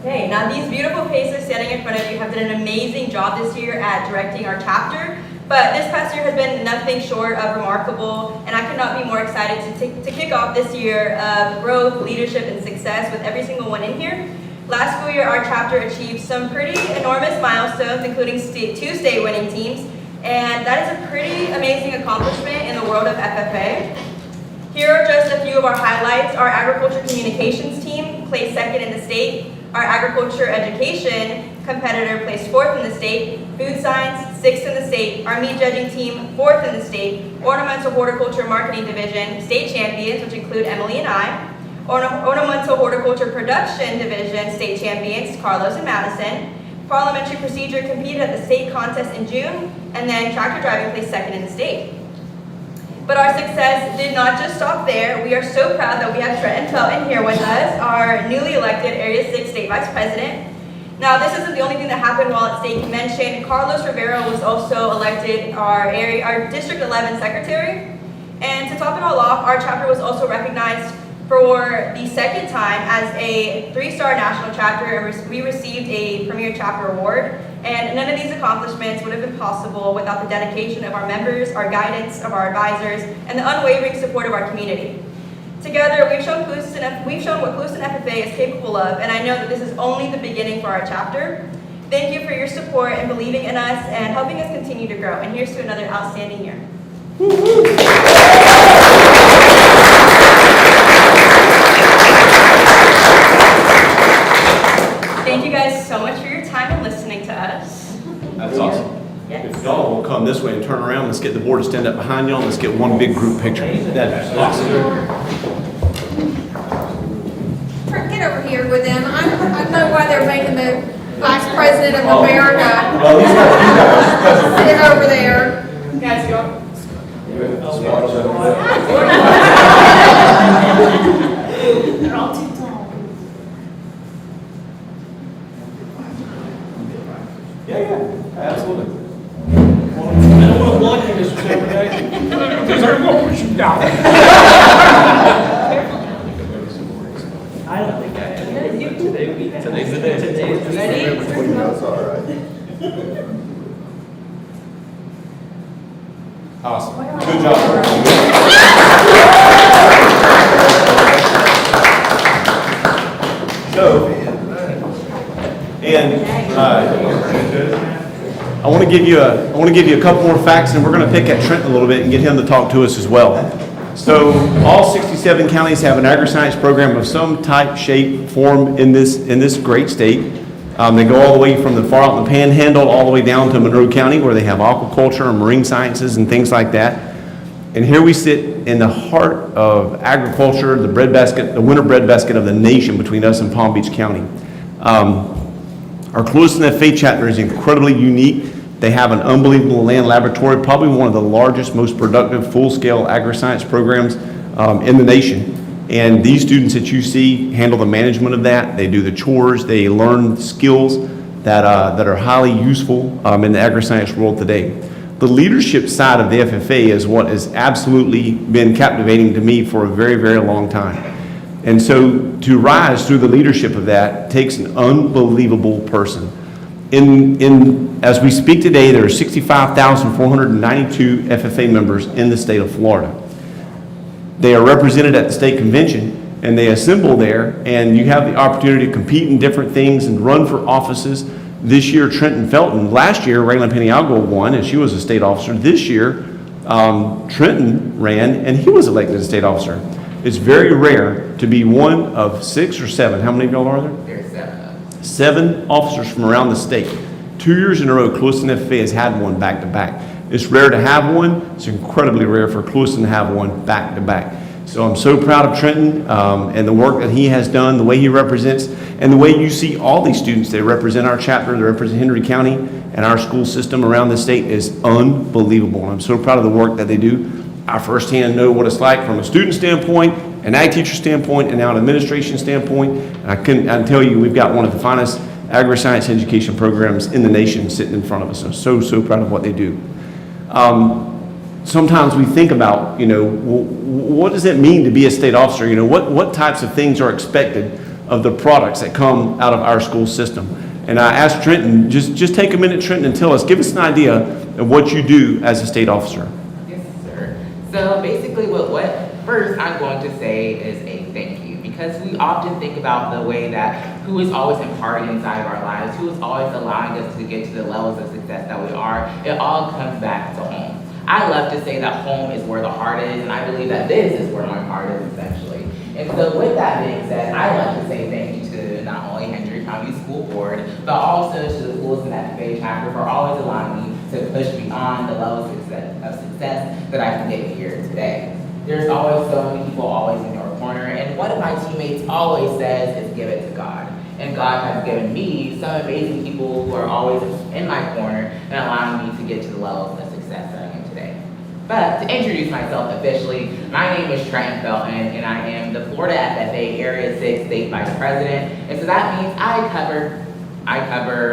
Okay, now these beautiful faces standing in front of you have done an amazing job this year at directing our chapter, but this past year has been nothing short of remarkable, and I could not be more excited to kick off this year of growth, leadership, and success with every single one in here. Last school year, our chapter achieved some pretty enormous milestones, including 2 state-winning teams, and that is a pretty amazing accomplishment in the world of FFA. Here are just a few of our highlights. Our agriculture communications team placed second in the state. Our agriculture education competitor placed 4th in the state. Food science, 6th in the state. Our meat judging team, 4th in the state. Ornamental horticulture marketing division, state champions, which include Emily and I. Ornamental horticulture production division, state champions, Carlos and Madison. Parliamentary procedure competed at the state contest in June. And then tractor driving placed 2nd in the state. But our success did not just stop there. We are so proud that we have Trenton Felton here with us, our newly elected Area 6 State Vice President. Now, this isn't the only thing that happened while at state convention. Carlos Rivera was also elected our District 11 Secretary. And to top it all off, our chapter was also recognized for the second time as a 3-star national chapter, and we received a Premier Chapter Award. And none of these accomplishments would have been possible without the dedication of our members, our guidance of our advisors, and the unwavering support of our community. Together, we've shown what Clueston FFA is capable of, and I know that this is only the beginning for our chapter. Thank you for your support and believing in us and helping us continue to grow. And here's to another outstanding year. Thank you guys so much for your time and listening to us. That's awesome. Yes. If y'all will come this way and turn around, let's get the board to stand up behind y'all, and let's get one big group picture. That's awesome. Get over here with them. I know why they're making the Vice President of America sit over there. Guys, y'all. They're all too tall. Yeah, absolutely. I don't want to block you, Mr. Secretary. Because I'm going to push you down. I don't think I have. Today's the day. That's all right. Awesome. Good job. So, and I want to give you a couple more facts, and we're going to pick at Trenton a little bit and get him to talk to us as well. So, all 67 counties have an agri-science program of some type, shape, form in this great state. They go all the way from the far out in the Panhandle all the way down to Monroe County, where they have aquaculture and marine sciences and things like that. And here we sit in the heart of agriculture, the breadbasket, the winter breadbasket of the nation between us and Palm Beach County. Our Clueston FA chapter is incredibly unique. They have an unbelievable land laboratory, probably one of the largest, most productive, full-scale agri-science programs in the nation. And these students that you see handle the management of that. They do the chores. They learn skills that are highly useful in the agri-science world today. The leadership side of the FFA is what has absolutely been captivating to me for a very, very long time. And so to rise through the leadership of that takes an unbelievable person. As we speak today, there are 65,492 FFA members in the state of Florida. They are represented at the state convention, and they assemble there, and you have the opportunity to compete in different things and run for offices. This year, Trenton Felton. Last year, Raylan Peniagua won, and she was a state officer. This year, Trenton ran, and he was elected as a state officer. It's very rare to be one of 6 or 7. How many of y'all are there? There's 7. 7 officers from around the state. 2 years in a row, Clueston FFA has had one back to back. It's rare to have one. It's incredibly rare for Clueston to have one back to back. So I'm so proud of Trenton and the work that he has done, the way he represents, and the way you see all these students. They represent our chapter, they represent Hendry County, and our school system around the state is unbelievable. And I'm so proud of the work that they do. I firsthand know what it's like from a student standpoint, an ag teacher standpoint, and now an administration standpoint. And I can tell you, we've got one of the finest agri-science education programs in the nation sitting in front of us. I'm so proud of what they do. Sometimes we think about, what does it mean to be a state officer? What types of things are expected of the products that come out of our school system? And I asked Trenton, just take a minute, Trenton, and give us an idea of what you do as a state officer. Yes, sir. So basically what first I'm going to say is a thank you, because we often think about the way that who is always imparting inside of our lives, who is always allowing us to get to the levels of success that we are. It all comes back to home. I love to say that home is where the heart is, and I believe that this is where my heart is, essentially. And so with that being said, I like to say thank you to not only Hendry County School Board, but also to the Clueston FFA chapter for always allowing me to push beyond the levels of success that I can get here today. There's always so many people always in your corner, and one of my teammates always says is give it to God. And God has given me some amazing people who are always in my corner and allowing me to get to the levels of success that I am today. But to introduce myself officially, my name is Trenton Felton, and I am the Florida FFA Area 6 State Vice President. And so that means I cover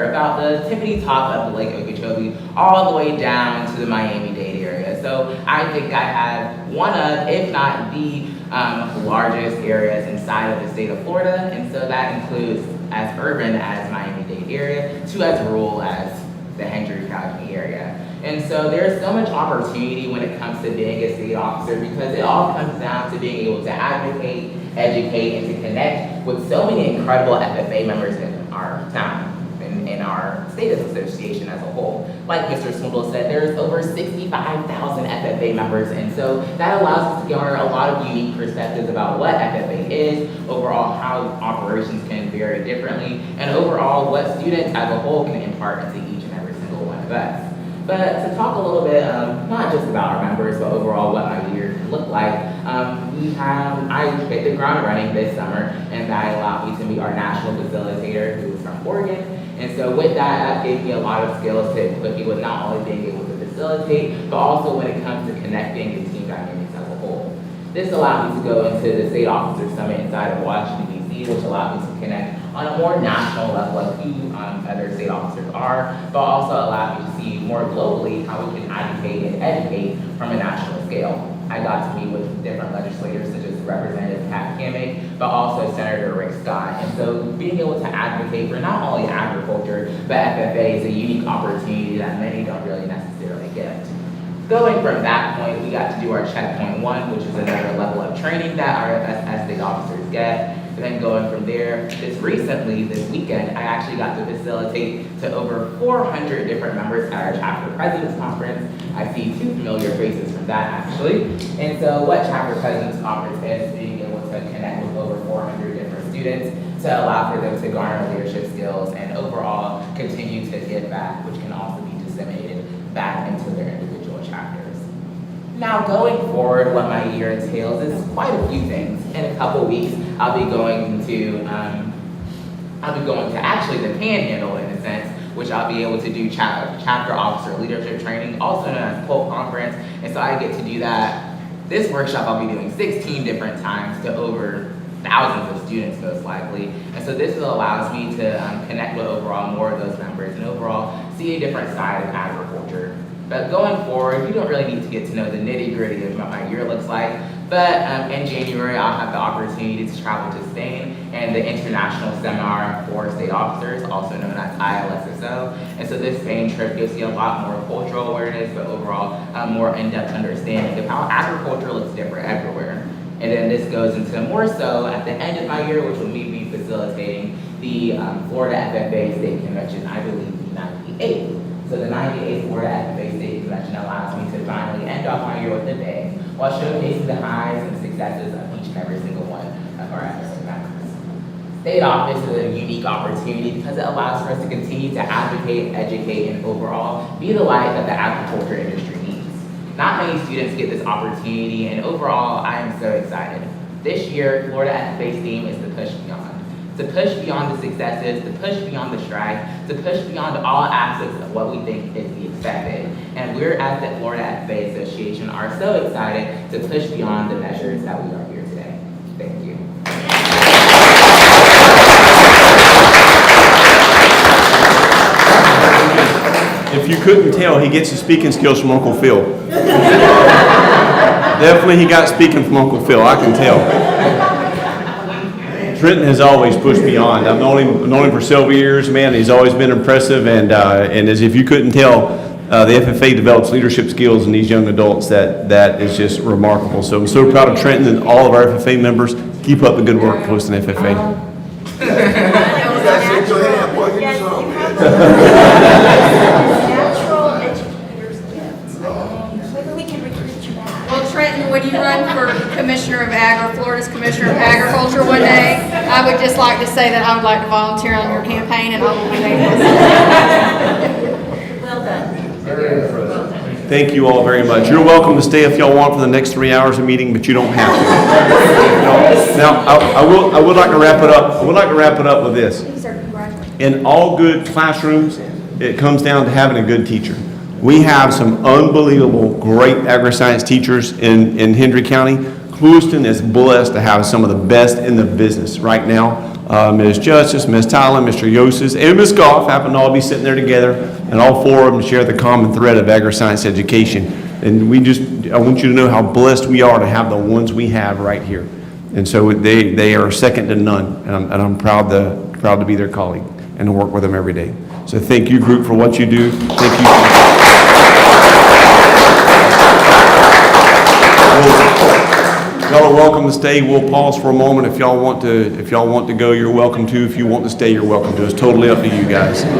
about the tippity top of the Lake Okeechobee all the way down to the Miami-Dade area. So I think I have one of, if not the largest areas inside of the state of Florida. And so that includes as urban as Miami-Dade area to as rural as the Hendry County area. And so there's so much opportunity when it comes to being a state officer, because it all comes down to being able to advocate, educate, and to connect with so many incredible FFA members in our town, in our state association as a whole. Like Mr. Swindle said, there's over 65,000 FFA members, and so that allows us to garner a lot of unique perspectives about what FFA is, overall how operations can vary differently, and overall what students as a whole can impart into each and every single one of us. But to talk a little bit, not just about our members, but overall what my year can look like, I hit the ground running this summer, and that allowed me to meet our national facilitator, who is from Oregon. And so with that gave me a lot of skills to equip me with not only being able to facilitate, but also when it comes to connecting and team dynamics as a whole. This allowed me to go into the State Officer Summit inside of Washington, D.C., which allowed me to connect on a more national level of who other state officers are, but also allowed me to see more globally how we can advocate and educate from a national scale. I got to meet with different legislators such as Representative Pat Kimmick, but also Senator Rick Scott. And so being able to advocate for not only agriculture, but FFA is a unique opportunity that many don't really necessarily get. Going from that point, we got to do our checkpoint 1, which is another level of training that our FS state officers get. And then going from there, this weekend, I actually got to facilitate to over 400 different members at our chapter president's conference. I see 2 familiar faces from that actually. And so what chapter president's conference is, being able to connect with over 400 different students to allow for them to garner leadership skills and overall continue to give back, which can also be disseminated back into their individual chapters. Now going forward, what my year entails is quite a few things. In a couple weeks, I'll be going to actually the Panhandle in a sense, which I'll be able to do chapter officer leadership training, also known as POLE conference. And so I get to do that. This workshop I'll be doing 16 different times to over thousands of students most likely. And so this allows me to connect with overall more of those members and overall see a different side of agriculture. But going forward, you don't really need to get to know the nitty-gritty of what my year looks like. But in January, I'll have the opportunity to travel to Spain and the International Seminar for State Officers, also known as ILSSO. And so this Spain trip gives you a lot more cultural awareness, but overall more in-depth understanding of how agriculture looks different everywhere. And then this goes into more so at the end of my year, which will be facilitating the Florida FFA State Convention, I believe the 98th. So the 98th Florida FFA State Convention allows me to finally end off my year with a bang, while showcasing the highs and successes of each and every single one of our FFA members. State office is a unique opportunity because it allows for us to continue to advocate, educate, and overall be the light that the agriculture industry needs. Not many students get this opportunity, and overall, I am so excited. This year, Florida FFA's theme is to push beyond. To push beyond the successes, to push beyond the strife, to push beyond all aspects of what we think is the expected. And we're at the Florida FFA Association are so excited to push beyond the measures that we are here today. Thank you. If you couldn't tell, he gets his speaking skills from Uncle Phil. Definitely he got speaking from Uncle Phil, I can tell. Trenton has always pushed beyond. I've known him for several years, man. He's always been impressive, and as if you couldn't tell, the FFA develops leadership skills in these young adults that is just remarkable. So I'm so proud of Trenton and all of our FFA members. Keep up the good work posting FFA. Natural educators gift. Maybe we can recruit you back. Well, Trenton, when you run for Commissioner of Florida's Commissioner of Agriculture one day, I would just like to say that I would like to volunteer on your campaign, and I will be there. Well done. Very impressive. Thank you all very much. You're welcome to stay if y'all want for the next 3 hours of meeting, but you don't have to. Now, I would like to wrap it up. I would like to wrap it up with this. In all good classrooms, it comes down to having a good teacher. We have some unbelievable, great agri-science teachers in Hendry County. Lewiston is blessed to have some of the best in the business right now. Ms. Justice, Ms. Tyler, Mr. Yosses, and Ms. Goff happen to all be sitting there together, and all four of them share the common thread of agri-science education. And I want you to know how blessed we are to have the ones we have right here. And so they are second to none, and I'm proud to be their colleague and to work with them every day. So thank you, group, for what you do. Thank you. Y'all are welcome to stay. We'll pause for a moment. If y'all want to go, you're welcome to. If you want to stay, you're welcome to. It's totally up to you guys. Thank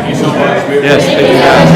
you so much. Yes, thank you guys.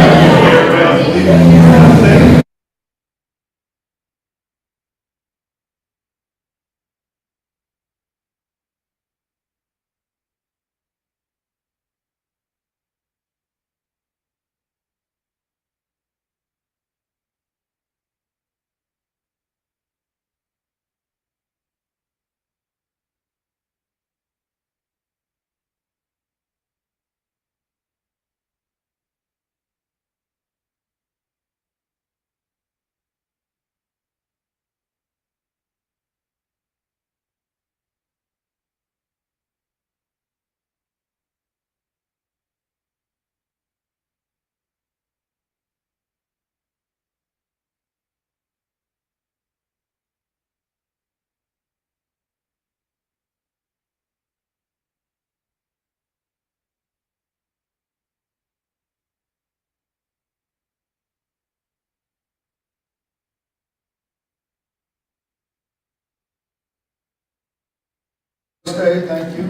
Stay, thank you.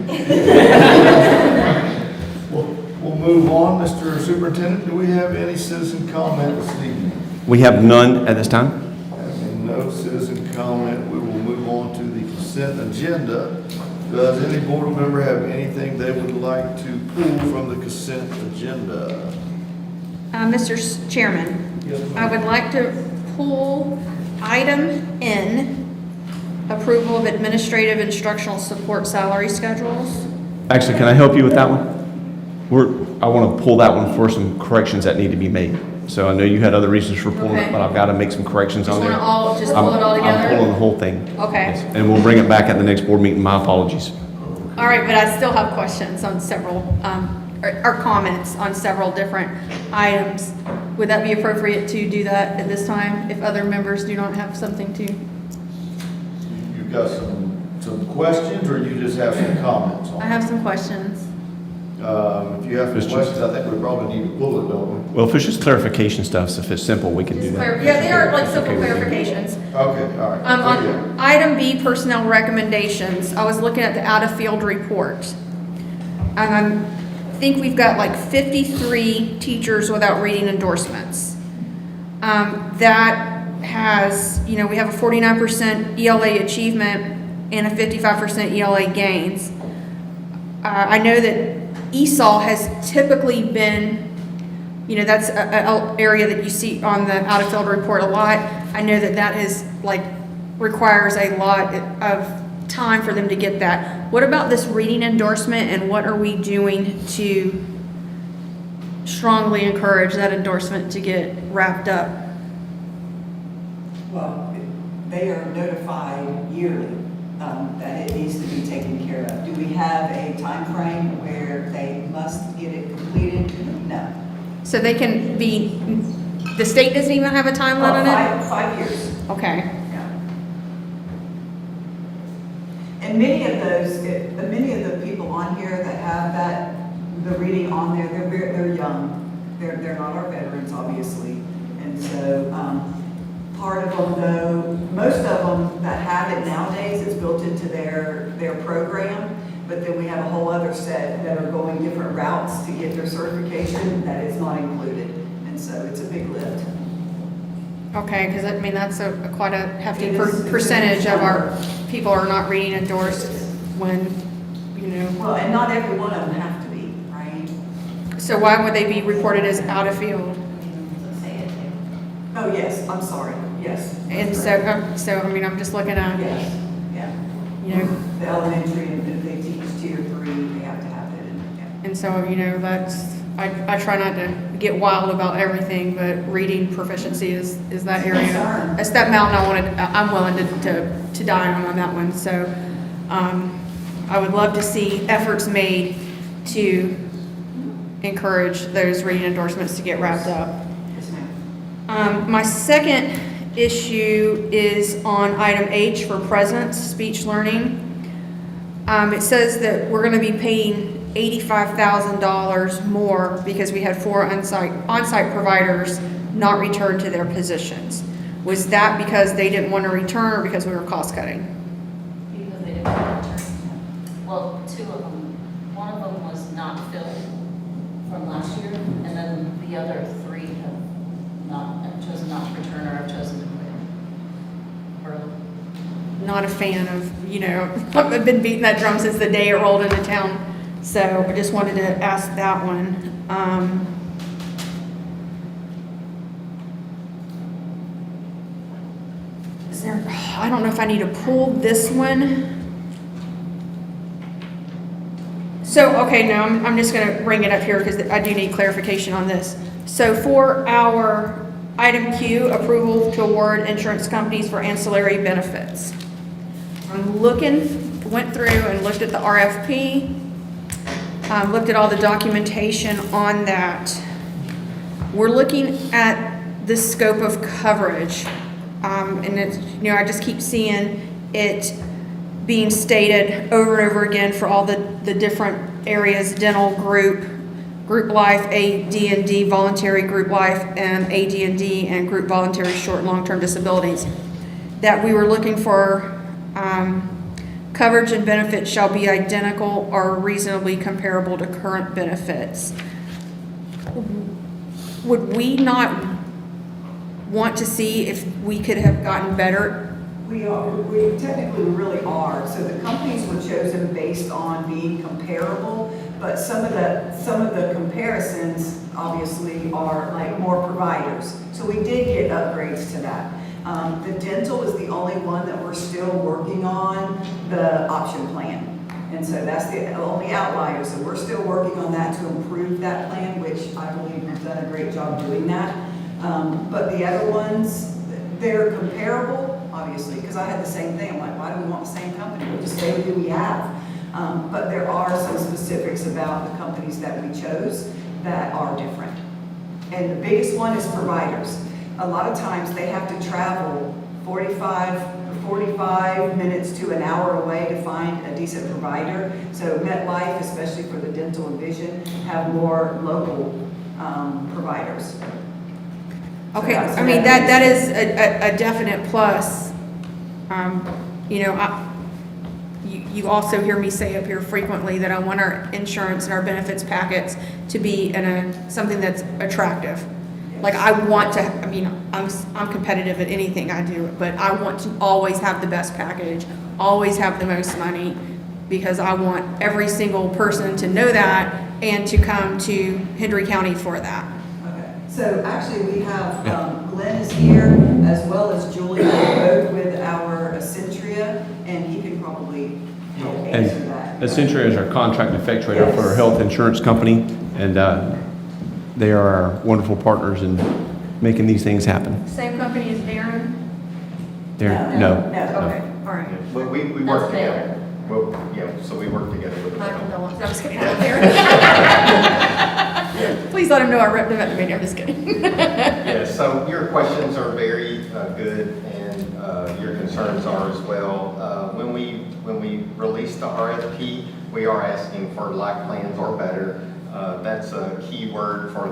We'll move on. Mr. Superintendent, do we have any citizen comment this evening? We have none at this time. Having no citizen comment, we will move on to the consent agenda. Does any board member have anything they would like to pull from the consent agenda? Mr. Chairman, Yes, ma'am. I would like to pull item N, approval of administrative instructional support salary schedules. Actually, can I help you with that one? I want to pull that one for some corrections that need to be made. So I know you had other reasons for pulling Okay. it, but I've got to make some corrections on there. Just pull it all together? I'm pulling the whole thing. Okay. Yes. And we'll bring it back at the next board meeting. My apologies. All right, but I still have questions on several, or comments on several different items. Would that be appropriate to do that at this time, if other members do not have something to? You've got some questions, or you just have some comments on I it? have some questions. If you have some questions, I think we probably need to pull it, don't we? Well, if it's just clarification stuff, so if it's simple, we can do that. Yeah, they are like simple clarifications. Okay, all right. On item B, personnel recommendations, I was looking at the out-of-field report. And I think we've got like 53 teachers without reading endorsements. That has, we have a 49% ELA achievement and a 55% ELA gains. I know that ESOL has typically been, that's an area that you see on the out-of-field report a lot. I know that is requires a lot of time for them to get that. What about this reading endorsement, and what are we doing to strongly encourage that endorsement to get wrapped up? Well, they are notified yearly that it needs to be taken care of. Do we have a time frame where they must get it completed? No. So they can be, the state doesn't even have a timeline on it? 5 years. Okay. Yeah. And many of the people on here that have the reading on there, they're young. They're not our veterans, obviously. And so, part of them though, most of them that have it nowadays, it's built into their program, but then we have a whole other set that are going different routes to get their certification that is not included. And so it's a big lift. Okay, because that's quite a hefty It is. percentage of our people are not reading endorsed when, Well, and not every one of them have to be, right? So why would they be reported as out of field? Oh, yes, I'm sorry, yes. And so I'm just looking at, Yes, yeah. The elementary, and if they teach tier 3, they have to have it. Yeah. and so, that's, I try not to get wild about everything, but reading proficiency is that area. Concern. That's that mountain I'm willing to die on that one. So, I would love to see efforts made to encourage those reading endorsements to get wrapped up. Yes, ma'am. My second issue is on item H for presence, speech learning. It says that we're going to be paying $85,000 more because we had 4 on-site providers not return to their positions. Was that because they didn't want to return or because we were cost cutting? Because they didn't want to return. Well, 2 of them. One of them was not filled from last year, and then the other 3 have chosen not to return or have chosen to quit early. Not a fan of, you know, I've been beating that drum since the day it rolled into town. So I just wanted to ask that one. Is there, I don't know if I need to pull this one. So, okay, no, I'm just gonna bring it up here because I do need clarification on this. So for our item Q, approval to award insurance companies for ancillary benefits. I'm looking, went through and looked at the RFP, looked at all the documentation on that. We're looking at the scope of coverage. And it's, you know, I just keep seeing it being stated over and over again for all the different areas, dental, group life, AD&D, voluntary group life, and AD&D, and group voluntary short and long-term disabilities, that we were looking for coverage and benefits shall be identical or reasonably comparable to current benefits. Would we not want to see if we could have gotten better? We technically really are. So the companies were chosen based on being comparable, but some of the comparisons obviously are like more providers. So we did get upgrades to that. The dental is the only one that we're still working on the option plan. And so that's the only outlier. So we're still working on that to improve that plan, which I believe we've done a great job doing that. But the other ones, they're comparable, obviously, because I had the same thing. I'm like, why do we want the same company? We'll just stay with who we have. But there are some specifics about the companies that we chose that are different. And the biggest one is providers. A lot of times they have to travel 45 minutes to an hour away to find a decent provider. So MetLife, especially for the dental and vision, have more local providers. Okay, I mean, that is a definite plus. You know, you also hear me say up here frequently that I want our insurance and our benefits packets to be in something that's attractive. Like I want to, I mean, I'm competitive at anything I do, but I want to always have the best package, always have the most money, because I want every single person to know that and to come to Hendry County for that. Okay. So actually we have, Glenn is here as well as Julie, both with our Accentria, and he can probably answer that. Acceda is our contract effectuator for our health insurance company, and they are our wonderful partners in making these things happen. Same company as Darren? No. Okay, all right. But we work together. Well, yeah, so we work together with I them. don't know. I'm just kidding. Please let him know I repped him at the meeting. I'm just kidding. Yeah, so your questions are very good, and your concerns are as well. When we release the RFP, we are asking for like plans or better. That's a key word for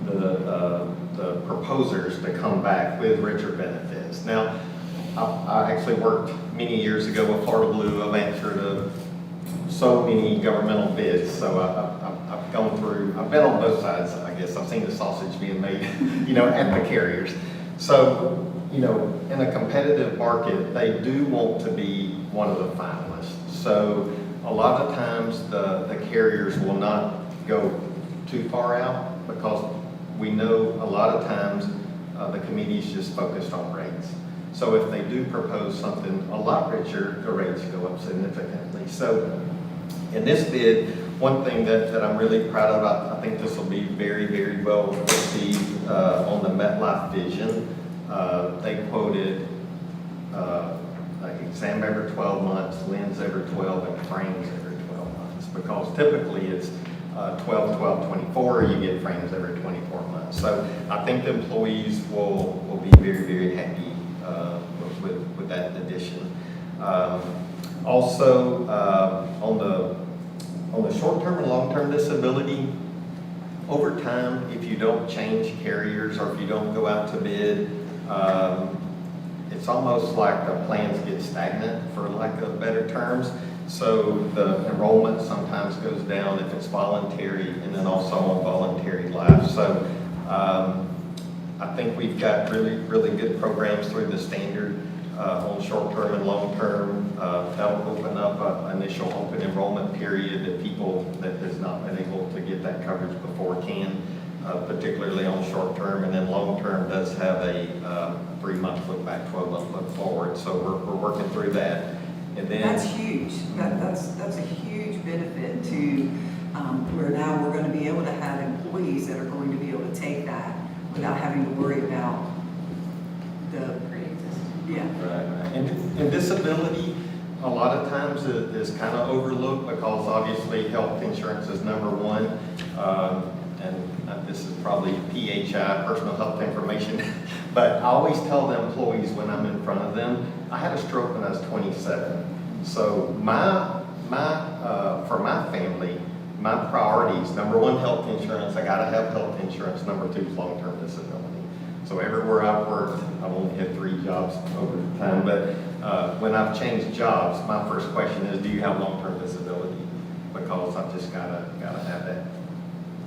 the proposers to come back with richer benefits. Now, I actually worked many years ago with Florida Blue. I've answered so many governmental bids, so I've gone through, I've been on both sides, I guess. I've seen the sausage being made, at the carriers. So, in a competitive market, they do want to be one of the finalists. So a lot of times the carriers will not go too far out because we know a lot of times the committee's just focused on rates. So if they do propose something a lot richer, the rates go up significantly. So in this bid, one thing that I'm really proud of, I think this will be very, very well received on the MetLife Vision. They quoted exam every 12 months, lens every 12, and frames every 12 months. Because typically it's 12, 12, 24, you get frames every 24 months. So I think the employees will be very, very happy with that addition. Also, On the short-term and long-term disability, over time, if you don't change carriers or if you don't go out to bid, it's almost like the plans get stagnant, for lack of better terms. So the enrollment sometimes goes down if it's voluntary, and then also on voluntary life. So I think we've got really, really good programs through the standard on short-term and long-term. That'll open up an initial open enrollment period that people that has not been able to get that coverage before can, particularly on short-term. And then long-term does have a 3-month look back, 12-month look forward. So we're working through that. And then That's huge. That's a huge benefit to, where now we're going to be able to have employees that are going to be able to take that without having to worry about the yeah. Right. And disability, a lot of times is kind of overlooked because obviously health insurance is number one. And this is probably PHI, personal health information. But I always tell the employees when I'm in front of them, I had a stroke when I was 27. So for my family, my priorities, number one, health insurance. I gotta have health insurance. Number two is long-term disability. So everywhere I've worked, I've only had 3 jobs over the time, but when I've changed jobs, my first question is, do you have long-term disability? Because I've just gotta have that.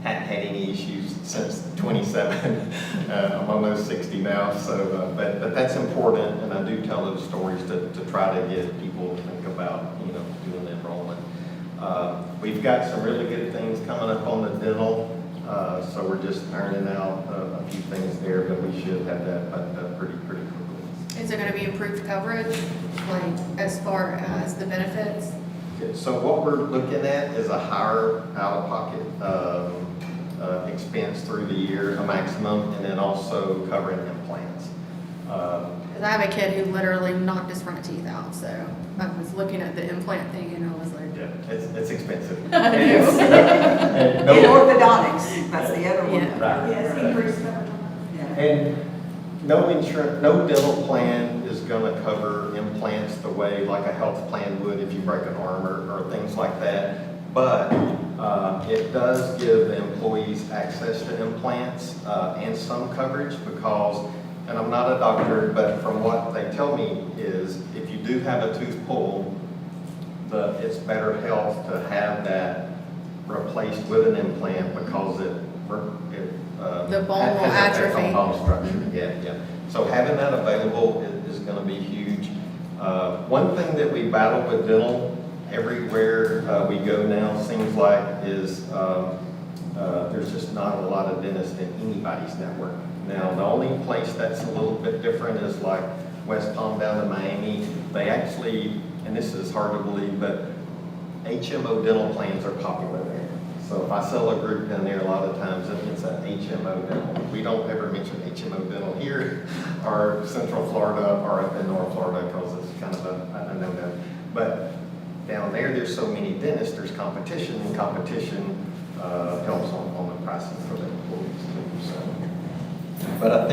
Hadn't had any issues since 27. I'm almost 60 now, so but that's important, and I do tell those stories to try to get people to think about doing the enrollment. We've got some really good things coming up on the dental. So we're just ironing out a few things there, but we should have that pretty quickly. Is it going to be improved coverage, like as far as the benefits? So what we're looking at is a higher out-of-pocket expense through the year, a maximum, and then also covering implants. Because I have a kid who literally knocked his front teeth out, so I was looking at the implant thing and I was like, yeah, it's expensive. I know. And orthodontics, that's the other one. Yeah. Right. Yes, increased coverage. Yeah. And no insurance, no dental plan is going to cover implants the way like a health plan would if you break an arm or things like that. But it does give the employees access to implants and some coverage because, and I'm not a doctor, but from what they tell me is if you do have a tooth pulled, it's better health to have that replaced with an implant because the bone will atrophy. Bone structure. Yeah. So having that available is going to be huge. One thing that we battle with dental everywhere we go now seems like is there's just not a lot of dentists in anybody's network. Now the only place that's a little bit different is like West Palm down to Miami. They actually, and this is hard to believe, but HMO dental plans are popular there. So if I sell a group down there, a lot of times it's an HMO dental. We don't ever mention HMO dental here or Central Florida or up in North Florida because it's kind of a no-no. But down there's so many dentists, there's competition, and competition helps on the pricing for the employees too. So, but I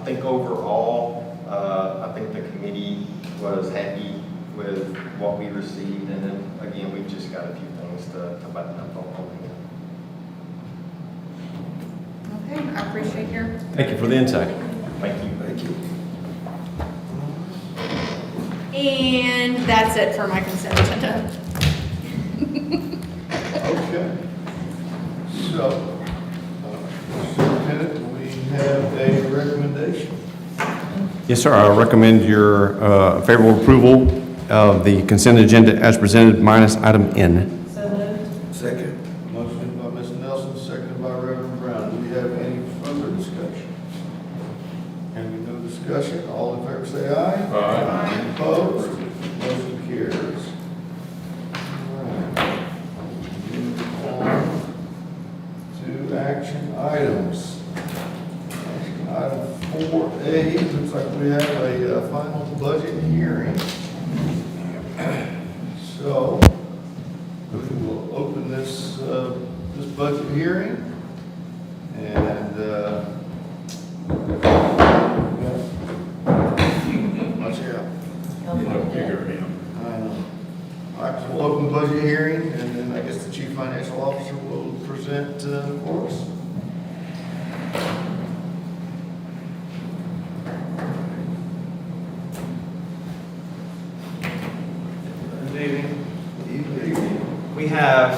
think overall, I think the committee was happy with what we received, and then again, we've just got a few things to button up on here. Okay, I appreciate your. Thank you for the insight. Thank you. And that's it for my consent agenda. Okay. So, Superintendent, we have a recommendation. Yes, sir. I recommend your favorable approval of the consent agenda as presented minus item N. So moved. Second. Motion by Ms. Nelson, seconded by Reverend Brown. Do we have any further discussion? Having no discussion, all in favor say aye. Aye. Opposed? Motion carries. All right. Move on to action items. Action item 4A, looks like we have a final budget hearing. So, we will open this budget hearing, and watch out. I know. All right, so we'll open the Financial Officer will present for us. Good evening. We have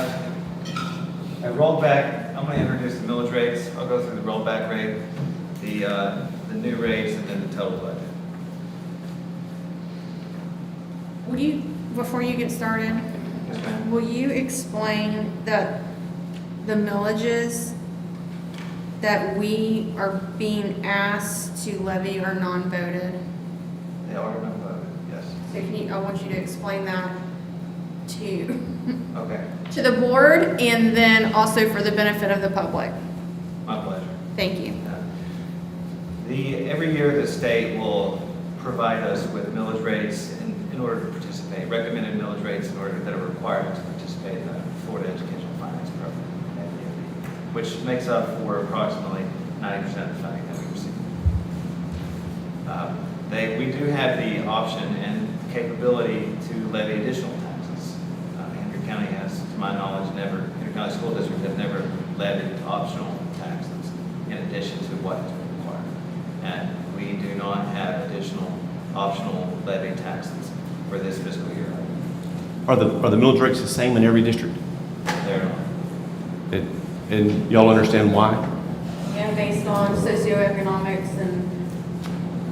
a rollback. I'm going to introduce the millage rates. I'll go through the rollback rate, the new rates, and then the total budget. Would you, before you get started, will you explain that the millages that we are being asked to levy are non-voted? They are non-voted, yes. So can you, I want you to explain that Okay, to the board and then also for the benefit of the public. my pleasure. Thank you. Every year, the state will provide us with millage rates in order to participate, recommended millage rates in order that are required to participate in the Florida Educational Finance Program, which makes up for approximately 90% of the funding that we receive. We do have the option and capability to levy additional taxes. Hendry County has, to my knowledge, Hendry County School District has never levied optional taxes in addition to what has been required. And we do not have additional optional levy taxes for this fiscal year. Are the millage rates the same in every district? They're not. And y'all understand why? Yeah, based on socioeconomics and.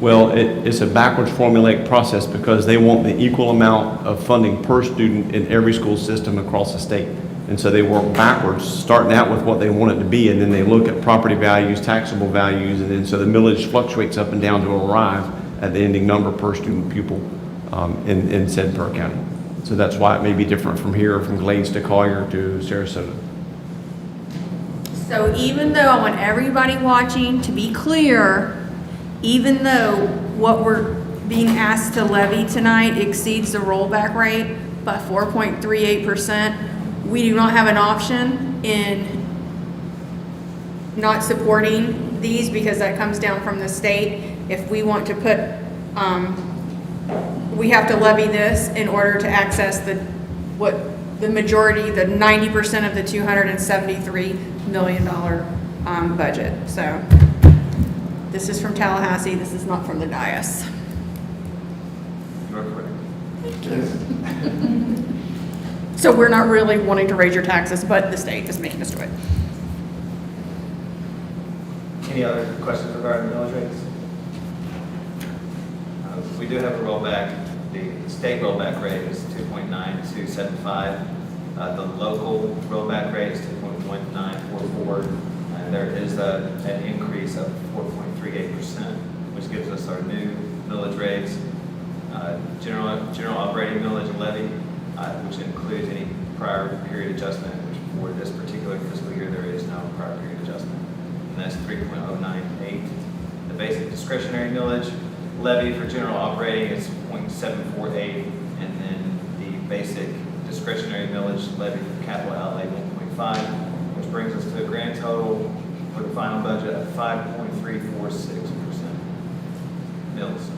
Well, it's a backwards formulaic process because they want the equal amount of funding per student in every school system across the state. And so they work backwards, starting out with what they want it to be, and then they look at property values, taxable values, and then so the millage fluctuates up and down to arrive at the ending number per student pupil in said per county. So that's why it may be different from here, from Glades to Collier to Sarasota. So even though I want everybody watching to be clear, even though what we're being asked to levy tonight exceeds the rollback rate by 4.38%, we do not have an option in not supporting these because that comes down from the state. If we want to put, we have to levy this in order to access the majority, the 90% of the $273 million budget. So this is from Tallahassee. This is not from the dais. You are correct. So we're not really wanting to raise your taxes, but the state is making us do it. Any other questions regarding the millage rates? We do have a rollback. The state rollback rate is 2.9275. The local rollback rate is 2.1944. And there is an increase of 4.38%, which gives us our new millage rates. General operating millage and levy, which includes any prior period adjustment, which for this particular fiscal year, there is no prior period adjustment. And that's 3.098. The basic discretionary millage levy for general operating is 0.748, and then the basic discretionary millage levy for capital outlay 1.5, which brings us to a grand total for the final budget of 5.346% mills.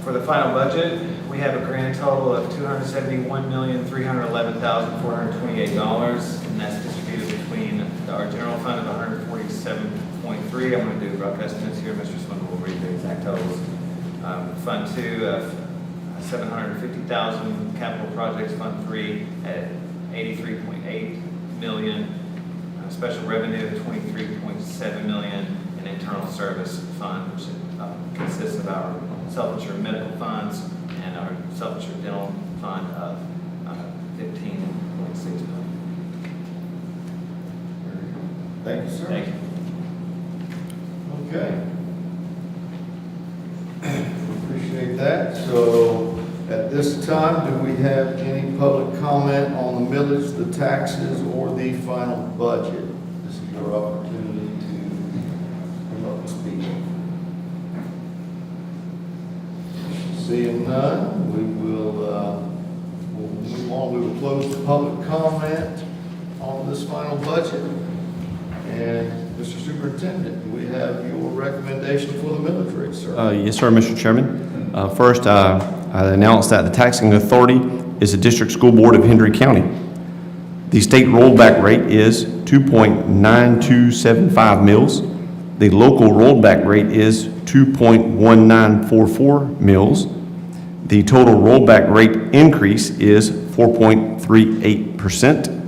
For the final budget, we have a grand total of $271,311,428, and that's distributed between our general fund of $147.3. I'm going to do rough estimates here. Mr. Swindle will read the exact totals. Fund 2 of $750,000, capital projects Fund 3 at $83.8 million, special revenue of $23.7 million, and internal service fund, which consists of our self-insured medical funds and our self-insured dental fund of $15.6 million. Thank you, sir. Thank you. Okay. Appreciate that. So at this time, do we have any public comment on the millage, the taxes, or the final budget? This is your opportunity to come up and speak. Seeing none, we will we'll move on. We will close the public comment on this final budget. And Mr. Superintendent, do we have your recommendation for the millage rate, sir? Yes, sir, Mr. Chairman. First, I announced that the taxing authority is the District School Board of Hendry County. The state rollback rate is 2.9275 mils. The local rollback rate is 2.1944 mils. The total rollback rate increase is 4.38%.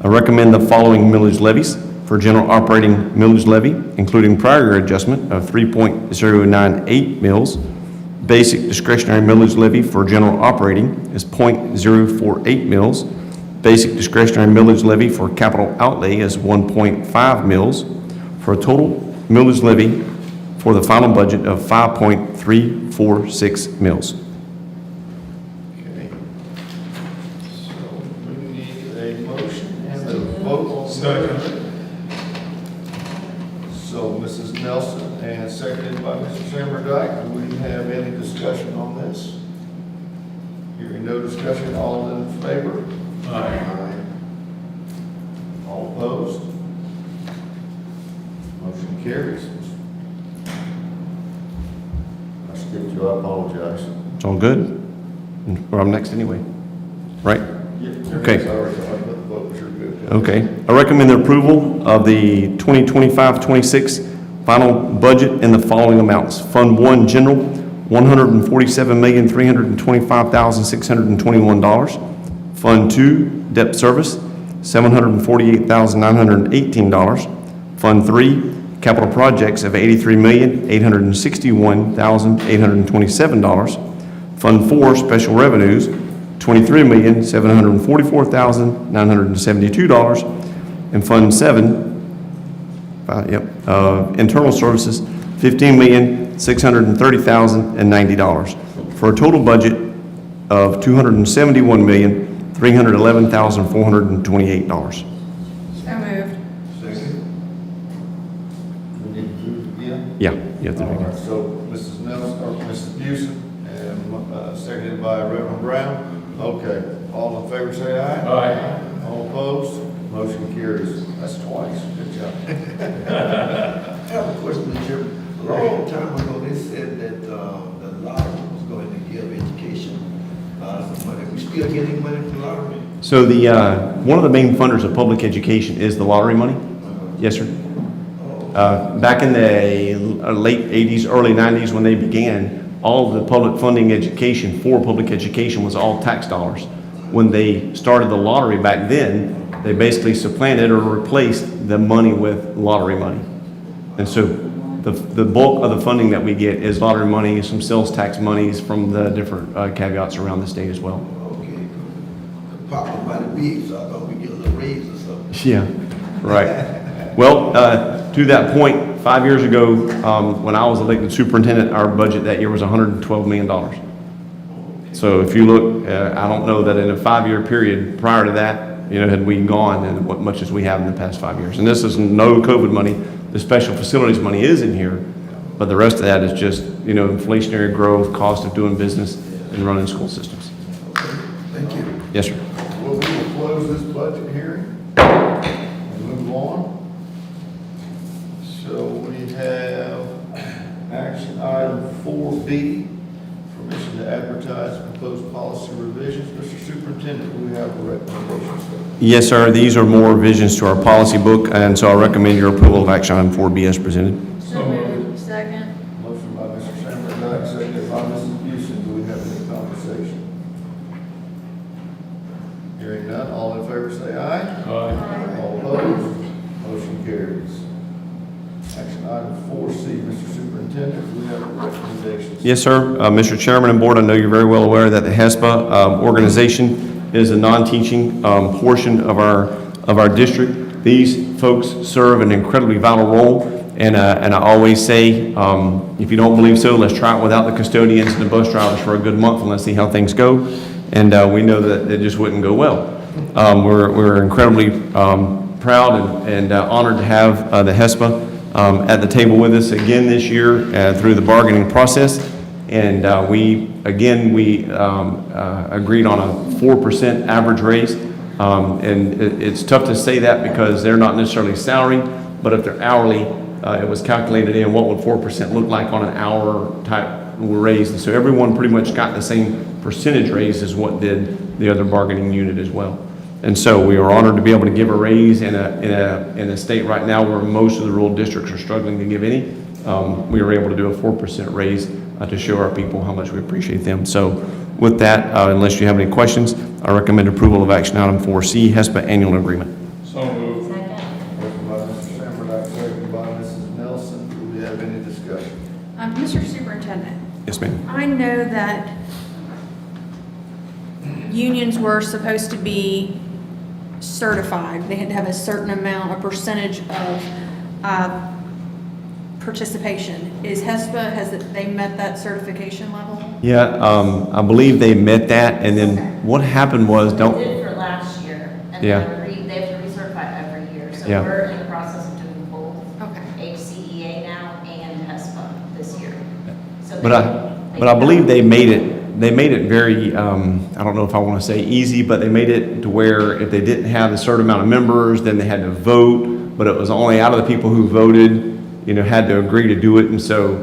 I recommend the following millage levies for general operating millage levy, including prior year adjustment of 3.098 mils. Basic discretionary millage levy for general operating is 0.048 mils. Basic discretionary millage levy for capital outlay is 1.5 mils, for a total millage levy for the final budget of 5.346 mils. Okay. So we need a motion and a vote. Second. So Mrs. Nelson and seconded by Mr. Simmerdike. Do we have any discussion on this? Hearing no discussion, all in favor? Aye. All opposed? Motion carries. I skipped you, I apologize. It's all good? Or I'm next anyway, right? Okay. Sorry, I put the vote, but you're good. Okay. I recommend the approval of the 2025-26 final budget in the following amounts. Fund 1 General, $147,325,621. Fund 2 Debt Service, $748,918. Fund 3 Capital Projects of $83,861,827. Fund 4 Special Revenues, $23,744,972. And Fund 7 Internal Services, $15,630,090, for a total budget of $271,311,428. So moved. Second. We need to do it again? Yeah, you have to do All it right, again. so Mrs. Nelson, or Mrs. Houston, and seconded by Reverend Brown. Okay, all in favor say aye. Aye. All opposed? Motion carries. That's twice. Good job. I have a question, Mr. Chairman. A long time ago, they said that the lottery was going to give education some money. We still getting money from the lottery? So the one of the main funders of public education is the lottery money. Yes, sir. Back in the late 80s, early 90s, when they began, all of the public funding education for public education was all tax dollars. When they started the lottery back then, they basically supplanted or replaced the money with lottery money. And so the bulk of the funding that we get is lottery money, some sales tax monies from the different caveats around the state as well. Okay. Pop might have big, so I thought we'd get a little raise or something. Yeah, right. Well, to that point, 5 years ago, when I was elected superintendent, our budget that year was $112 million. So if you look, I don't know that in a 5-year period prior to that, had we gone and what much as we have in the past 5 years. And this is no COVID money. The special facilities money is in here, but the rest of that is just, inflationary growth, cost of doing business and running school systems. Thank you. Yes, sir. Well, we will close this budget hearing and move on. So we have action item 4B, permission to advertise proposed policy revisions. Mr. Superintendent, do we have a recommendation, sir? Yes, sir. These are more revisions to our policy book, and so I recommend your approval of action item 4B as presented. So moved. Second. Motion by Mr. Simmerdike, seconded by Mrs. Houston. Do we have any conversation? Hearing none, all in favor say aye. Aye. All opposed? Motion carries. Action item 4C, Mr. Superintendent, do we have a recommendation? Yes, sir. Mr. Chairman and Board, I know you're very well aware that the HESPA organization is a non-teaching portion of our district. These folks serve an incredibly vital role, and I always say, if you don't believe so, let's try it without the custodians and the bus drivers for a good month, and let's see how things go. And we know that it just wouldn't go well. We're incredibly proud and honored to have the HESPA at the table with us again this year through the bargaining process. And we agreed on a 4% average raise. And it's tough to say that because they're not necessarily salary, but if they're hourly, it was calculated in what would 4% look like on an hour type were raised. And so everyone pretty much got the same percentage raise as what did the other bargaining unit as well. And so we are honored to be able to give a raise in a state right now where most of the rural districts are struggling to give any. We were able to do a 4% raise to show our people how much we appreciate them. So with that, unless you have any questions, I recommend approval of action item 4C, HESPA annual agreement. So moved. Motion by Mr. Samberg, second by Mrs. Nelson. Do we have any discussion? Mr. Superintendent, Yes, ma'am. I know that unions were supposed to be certified. They had to have a certain amount, a percentage of participation. Is HESPA, they met that certification level? Yeah, I believe they met that, and then what happened was, They did for last year, and Yeah. they have to recertify every year. So Yeah. we're in the process of doing both Okay. HCEA now and HESPA this year. So but I believe they made it very, I don't know if I want to say easy, but they made it to where if they didn't have a certain amount of members, then they had to vote, but it was only out of the people who voted, had to agree to do it, and so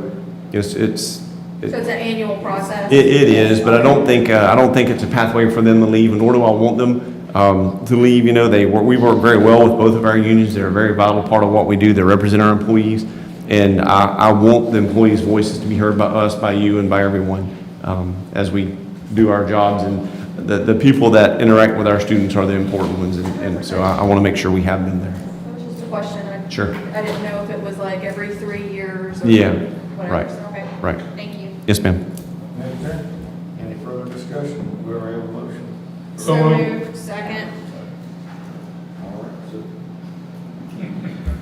So it's an annual process? It is, but I don't think it's a pathway for them to leave, nor do I want them to leave. We work very well with both of our unions. They're a very vital part of what we do. They represent our employees, and I want the employees' voices to be heard by us, by you, and by everyone as we do our jobs. And the people that interact with our students are the important ones, and so I want to make sure we have them there. That was just a question. Sure. I didn't know if it was like every 3 years or Yeah, whatever. right, So, okay. right. Thank you. Yes, ma'am. Okay. Any further discussion? We already have a motion. So moved. Second. All right, so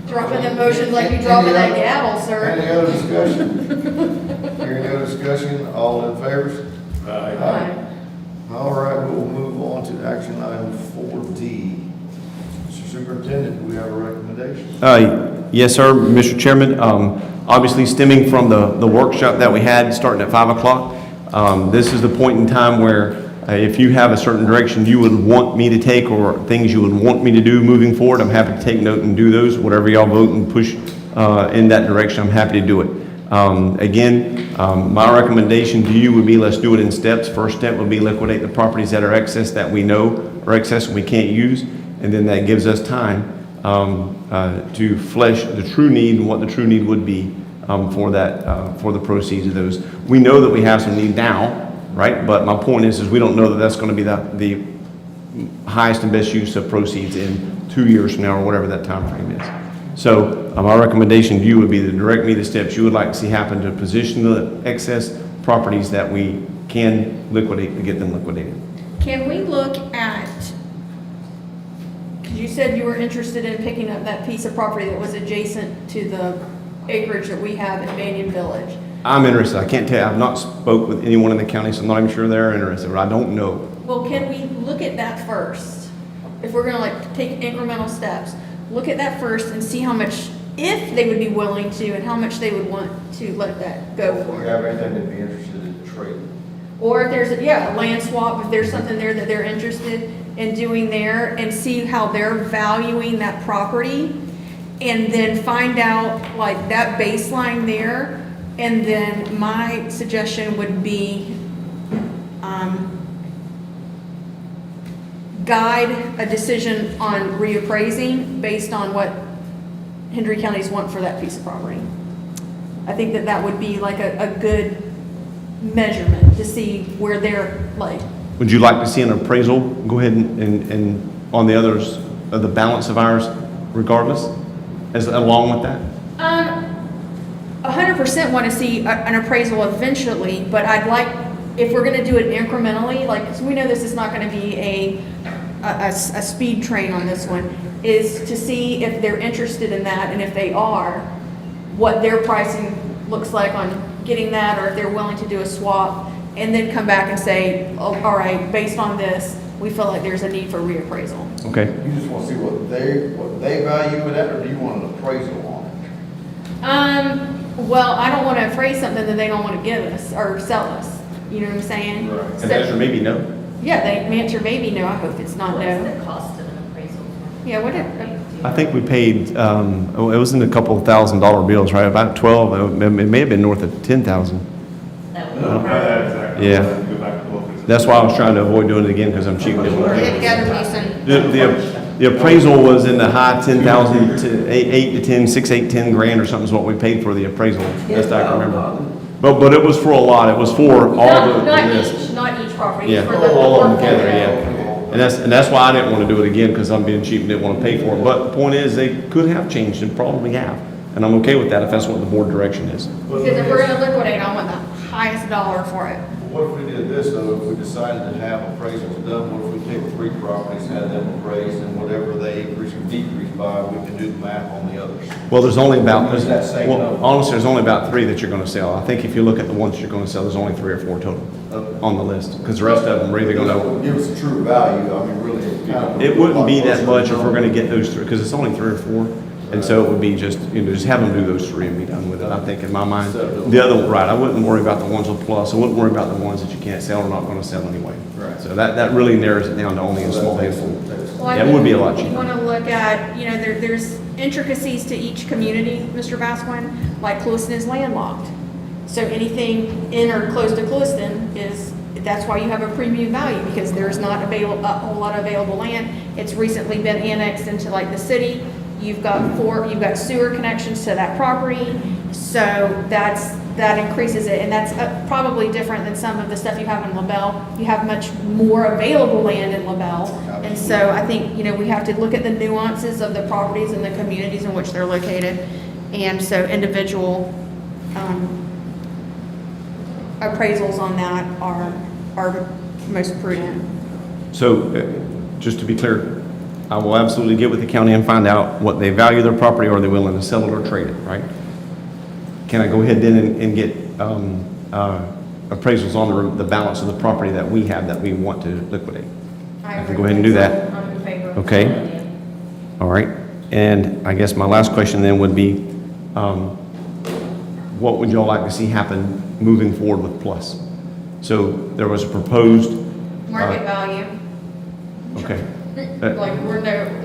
Dropping the motions like you dropping that gavel, sir. any other discussion? Hearing no discussion, all in favor? Aye. All right, we'll move on to action item 4D. Mr. Superintendent, do we have a recommendation? Yes, sir, Mr. Chairman. Obviously, stemming from the workshop that we had starting at 5 o'clock, this is the point in time where if you have a certain direction you would want me to take or things you would want me to do moving forward, I'm happy to take note and do those. Whatever y'all vote and push in that direction, I'm happy to do it. Again, my recommendation to you would be let's do it in steps. First step would be liquidate the properties that are excess that we know are excess and we can't use, and then that gives us time to flesh the true need and what the true need would be for the proceeds of those. We know that we have some need now, right? But my point is we don't know that that's going to be the highest and best use of proceeds in 2 years from now or whatever that time frame is. So my recommendation to you would be to direct me the steps you would like to see happen to position the excess properties that we can liquidate to get them liquidated. Can we look at, because you said you were interested in picking up that piece of property that was adjacent to the acreage that we have in Banyan Village. I'm interested. I can't tell you. I've not spoke with anyone in the county, so I'm not even sure they're interested, but I don't know. Well, can we look at that first? If we're gonna take incremental steps, look at that first and see how much, if they would be willing to, and how much they would want to let that go Do for. you have anything to be interested in trading? Or if there's, a land swap, if there's something there that they're interested in doing there, and see how they're valuing that property, and then find out like that baseline there, and then my suggestion would be, guide a decision on reappraising based on what Hendry counties want for that piece of property. I think that would be like a good measurement to see where they're like. Would you like to see an appraisal? Go ahead and on the others, the balance of ours regardless, as along with that? 100% want to see an appraisal eventually, but I'd like, if we're going to do it incrementally, like, because we know this is not going to be a speed train on this one, is to see if they're interested in that, and if they are, what their pricing looks like on getting that, or if they're willing to do a swap, and then come back and say, oh, all right, based on this, we feel like there's a need for reappraisal. Okay. You just want to see what they value it at, or do you want an appraisal on it? Well, I don't want to appraise something that they don't want to give us or sell us. You know what I'm saying? Right. And the answer may be no. Yeah, the answer may be no. I hope it's not no. What's the cost of an appraisal? Yeah, what if, I think we paid, it was in a couple of $1,000 bills, right? About 12, it may have been north of 10,000. that No, we. that's exactly. Yeah. Go back to look. That's why I was trying to avoid doing it again, because I'm cheap. Put it together, Mason. The appraisal was in the high 10,000 to 8 to 10, 6, 8, 10 grand or something is what we paid for the appraisal, best I can remember. But it was for a lot, it was for all the list. Not each property, Yeah, for the all of them portfolio. together, yeah. And that's why I didn't want to do it again, because I'm being cheap and didn't want to pay for it. But the point is, they could have changed and probably have. And I'm okay with that if that's what the board direction is. Because if we're gonna liquidate, I want the highest dollar for it. What if we did this though, if we decided to have appraisals done, what if we take 3 properties, had them appraised, and whatever they increase or decrease by, we can do the math on the others? Well, there's only about, Use that same well, number. honestly, there's only about 3 that you're going to sell. I think if you look at the ones you're going to sell, there's only 3 or 4 total on the list. Because the rest of them are either going to, Give us a true value, I mean, really, it kind of. it wouldn't be that much if we're going to get those 3, because it's only 3 or 4. And so it would be just, just have them do those 3 and be done with it, I think, in my mind. The other, right, I wouldn't worry about the ones with plus, I wouldn't worry about the ones that you can't sell or not going to sell anyway. Right. So that really narrows it down to only a small handful. Well, I Yeah, it would be a lot think cheaper. You wanna look at, there's intricacies to each community, Mr. Vasquin, like Clewiston is landlocked. So anything in or close to Clewiston that's why you have a premium value, because there's not a whole lot of available land. It's recently been annexed into like the city. You've got sewer connections to that property, so that increases it, and that's probably different than some of the stuff you have in LaBelle. You have much more available land in LaBelle, and so I think, we have to look at the nuances of the properties and the communities in which they're located, and so individual appraisals on that are most prudent. So, just to be clear, I will absolutely get with the county and find out what they value their property, or are they willing to sell it or trade it, right? Can I go ahead then and get appraisals on the balance of the property that we have that we want to liquidate? I can go ahead and do that. I'm in favor of Okay. that. All right. And I guess my last question then would be, what would y'all like to see happen moving forward with Plus? So there was a proposed. Market value. Okay.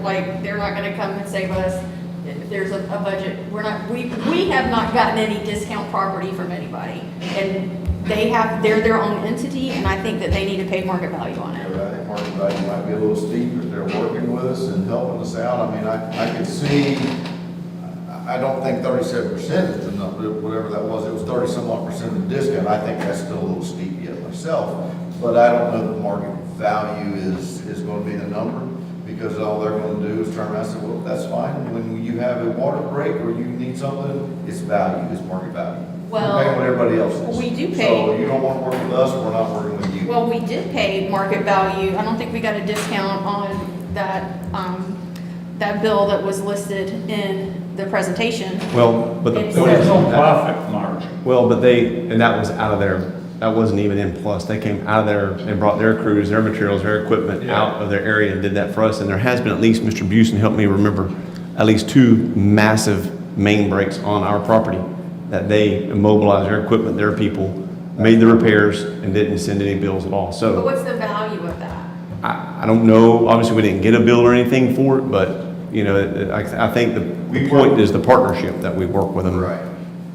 Like, they're not gonna come and save us. If there's a budget, we have not gotten any discount property from anybody. And they're their own entity, and I think that they need to pay market value on it. I think market value might be a little steep if they're working with us and helping us out. I mean, I could see, I don't think 37% is enough, whatever that was. It was 30-some-odd% of the discount. I think that's still a little steep yet myself. But I don't know that market value is going to be the number, because all they're going to do is turn around and say, well, that's fine. When you have a water break or you need something, it's value, it's market value. Well, We're paying what everybody else is. we do pay. So you don't want to work with us, we're not working with you. Well, we did pay market value. I don't think we got a discount on that bill that was listed in the presentation. Well, but It's- There's no profit margin. Well, but that was out of their, that wasn't even in Plus. They came out of they brought their crews, their materials, their equipment out of their area and did that for us. And there has been at least, Mr. Busey helped me remember, at least 2 massive main breaks on our property that they immobilized their equipment, their people, made the repairs and didn't send any bills at all. But So what's the value of that? I don't know, obviously we didn't get a bill or anything for it, but I think the point is the partnership that we work with them. Right.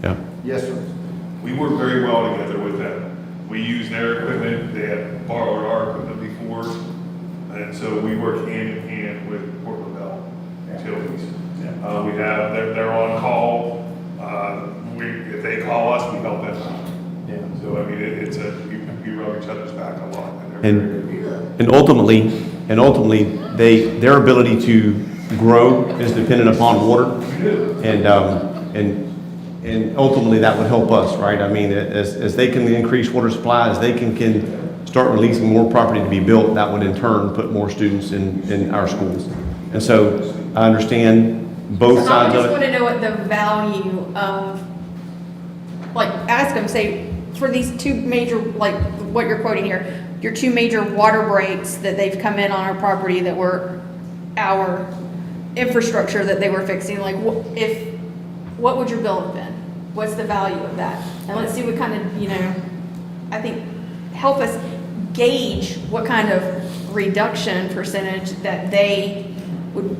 Yeah. Yes, sir. We work very well together with them. We use their equipment, they have borrowed our equipment before, and so we work hand in hand with Port LaBelle Utilities. They're on call, if they call us, we help them out. Yeah. So, I mean, we rub each other's back a lot, and they're very good. And ultimately, their ability to grow is dependent upon water. And ultimately, that would help us, right? I mean, as they can increase water supply, as they can start releasing more property to be built, that would in turn put more students in our schools. And so I understand both I sides of just want it. to know what the value of, ask them, say, for these 2 major, what you're quoting here, your 2 major water breaks that they've come in on our property that were our infrastructure that they were fixing, what would your bill have been? What's the value of that? And let's see what kind of, I think, help us gauge what kind of reduction percentage that they would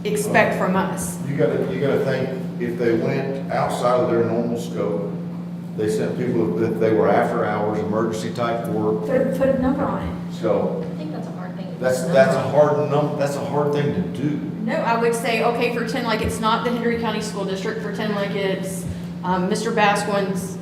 expect from us. You gotta think, if they went outside of their normal scope, They sent people if they were after hours, emergency type work. Put a number on it. So I think that's a hard thing. that's a hard thing to do. No, I would say, okay, pretend like it's not the Hendry County School District, pretend like it's Mr. Basquin's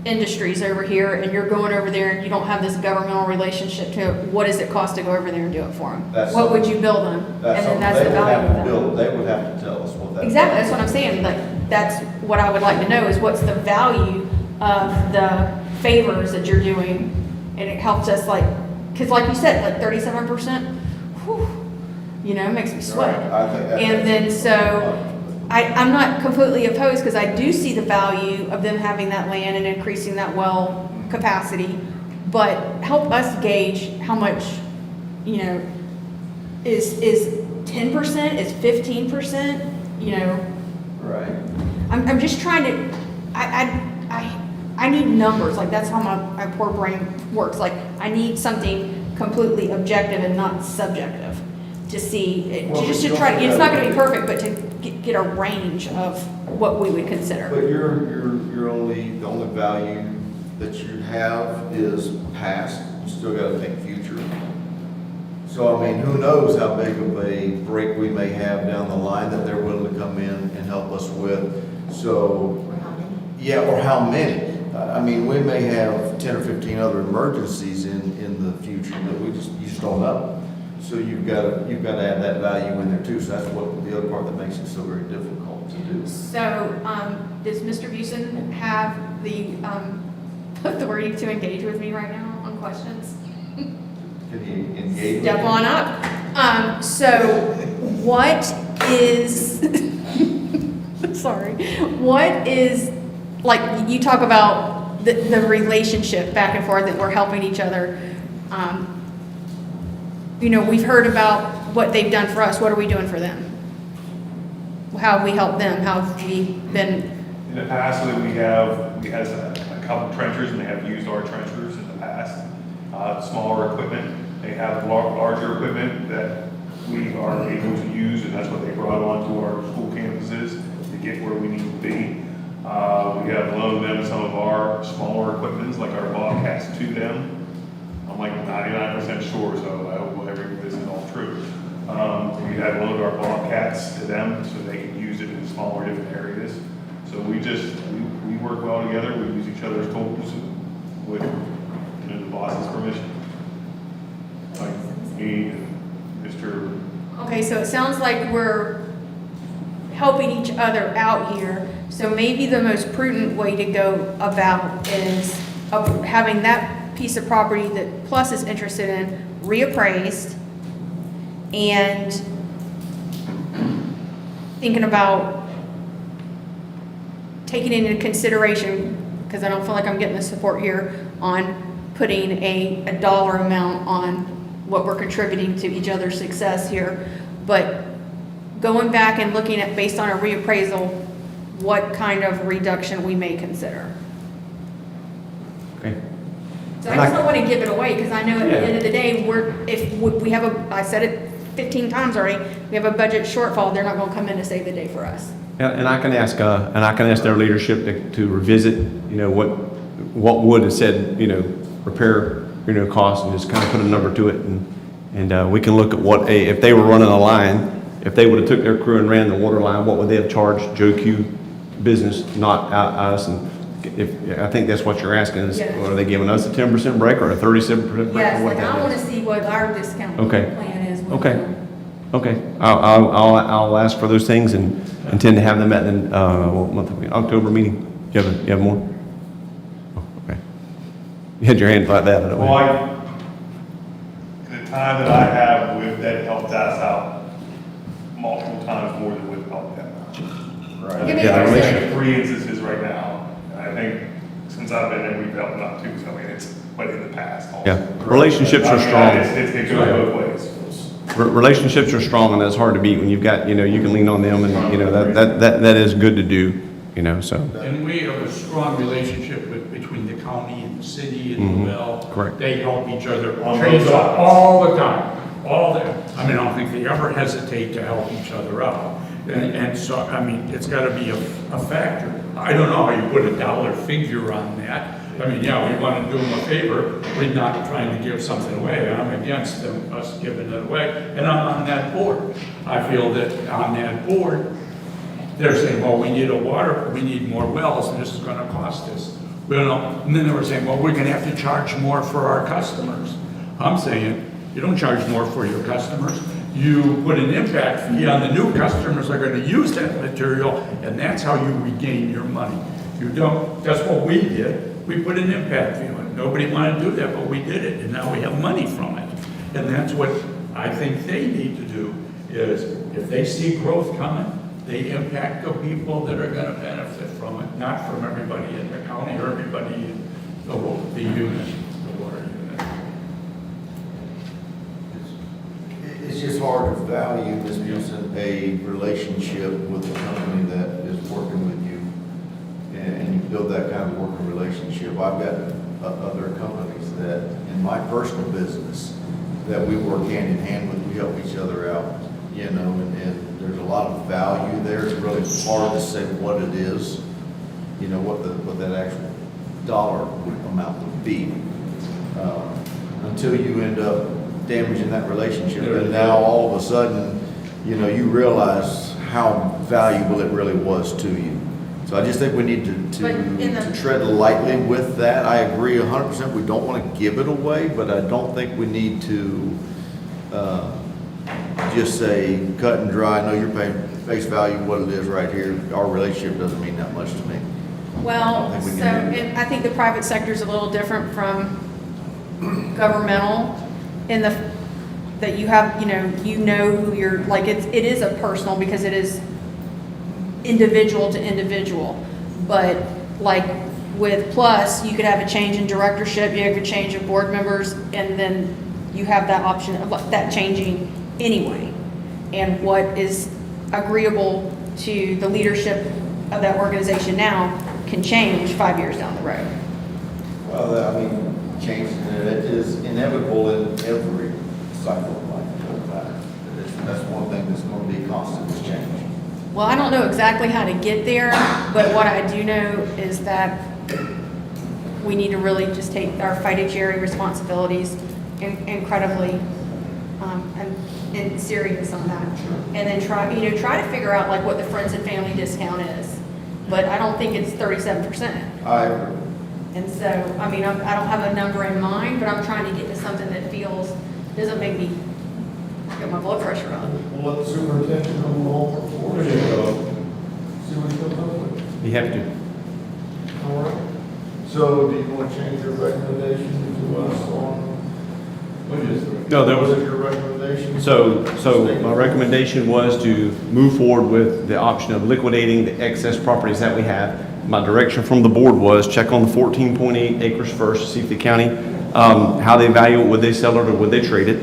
Industries over here, and you're going over there and you don't have this governmental relationship to it. What does it cost to go over there and do it for them? What would you bill them? And then that's the value of that. They would have to tell us what that. Exactly, that's what I'm saying, like, that's what I would like to know, is what's the value of the favors that you're doing? And it helps us, like, because like you said, like 37%, whew, you know, makes me sweat. Right, I think And then so, I'm not completely opposed, because I do see the value of them having that land and increasing that well capacity, but help us gauge how much, you know, is 10%, is 15%, you know? Right. I'm just trying to, I need numbers, like that's how my poor brain works, like I need something completely objective and not subjective to see, Well, just to try, it's not gonna be perfect, but to get a range of what we would consider. But the only value that you have is past, you still gotta think future. So, I mean, who knows how big of a break we may have down the line that they're willing to come in and help us with. So, yeah, or how many. I mean, we may have 10 or 15 other emergencies in the future that you just don't know. So you've got to add that value in there too. So that's what the other part that makes it so very difficult to do. So, does Mr. Busen have the authority to engage with me right now on questions? Can he engage? Step on up. So what is, sorry, what is, like, you talk about the relationship back and forth that we're helping each other. You know, we've heard about what they've done for us. What are we doing for them? How have we helped them? How have we been? In the past, we had a couple trenchers, and they have used our trenchers in the past. Smaller equipment, they have larger equipment that we are able to use, and that's what they brought onto our school campuses to get where we need to be. We have loaned them some of our smaller equipments, like our Bobcats, to them. I'm like 99% sure, so I hope this is all true. We have loaned our Bobcats to them so they can use it in smaller different areas. So we work well together. We use each other's tools with the boss's permission. Like me and Mr. Okay, so it sounds like we're helping each other out here. So maybe the most prudent way to go about is having that piece of property that Plus is interested in reappraised, and thinking about taking into consideration, because I don't feel like I'm getting the support here, on putting a dollar amount on what we're contributing to each other's success here, but going back and looking at, based on a reappraisal, what kind of reduction we may consider. Okay. So I just don't want to give it away, because I know at the end of the day, we have I said it 15 times already, we have a budget shortfall, they're not going to come in to save the day for us. And I can ask their leadership to revisit, you know, what Wood has said, you know, repair, you know, costs, and just kind of put a number to it, and we can look at if they were running a line, if they would have took their crew and ran the water line, what would they have charged Joe Q business, not us? And I think that's what you're asking is, are they giving us a 10% break or a 37% break? Yes, or what like that I want is? to see what our discount Okay. plan is. Okay. I'll ask for those things and intend to have them at the what month are we in? October meeting. You have more? Oh, okay. You had your hand like that. Well, the time that I have with that helped us out multiple times more than with help them out. Right. Give me Yeah, a the percentage. I have 3 instances right now, and I think since I've been there, we've helped them out too. So I mean, but in the past also. Yeah. Relationships are strong. It goes both ways. Relationships are strong, and that's hard to beat when you've got, you know, you can lean on them, and you know that is good to do, you know. So. And we have a strong relationship between the county and the city and the well. Correct. They help each other On trade both sides. all the time. I mean, I don't think they ever hesitate to help each other out. And so, I mean, it's got to be a factor. I don't know how you put a dollar figure on that. I mean, yeah, we want to do them a favor, we're not trying to give something away, I'm against them, us giving it away, and I'm on that board. I feel that on that board, they're saying, well, we need more wells, and this is gonna cost us. Well, and then they were saying, well, we're gonna have to charge more for our customers. I'm saying, you don't charge more for your customers, you put an impact fee on the new customers that are gonna use that material, and that's how you regain your money. You don't, that's what we did. We put an impact fee on it. Nobody wanted to do that, but we did it, and now we have money from it. And that's what I think they need to do, is if they see growth coming, they impact the people that are gonna benefit from it, not from everybody in the county or everybody in the unit, the water unit. It's just hard to value, Ms. Nielsen, a relationship with a company that is working with you, and you build that kind of working relationship. I've got other companies that, in my personal business, that we work hand in hand with, we help each other out, you know, and there's a lot of value there. It's really hard to say what it is, you know, what that actual dollar amount would be, until you end up damaging that relationship. And now all of a sudden, you know, you realize how valuable it really was to you. So I just think we need to tread lightly with that. I agree 100%. We don't want to give it away, but I don't think we need to just say cut and dry. No, you're paying face value what it is right here. Our relationship doesn't mean that much to me. Well, and I think the private sector is a little different from governmental in that you have, you know who you're, like, it is a personal, because it is individual to individual. But like with Plus, you could have a change in directorship, you have a change of board members, and then you have that option of that changing anyway. And what is agreeable to the leadership of that organization now can change 5 years down the road. Well, I mean, change, it is inevitable in every cycle of life. That's one thing that's going to be constant, is change. Well, I don't know exactly how to get there, but what I do know is that we need to really just take our fiduciary responsibilities incredibly and serious on that. And then try to figure out like what the friends and family discount is. But I don't think it's 37%. I agree. And so, I mean, I don't have a number in mind, but I'm trying to get to something that doesn't make me get my blood pressure up. We'll let the superintendent go along for it. See what he comes up with. You have to. All right. So do you want to change your recommendation to us on? No, there was. What is your recommendation? So my recommendation was to move forward with the option of liquidating the excess properties that we have. My direction from the board was check on the 14.8 acres first, see if the county, how they value it, would they sell it or would they trade it?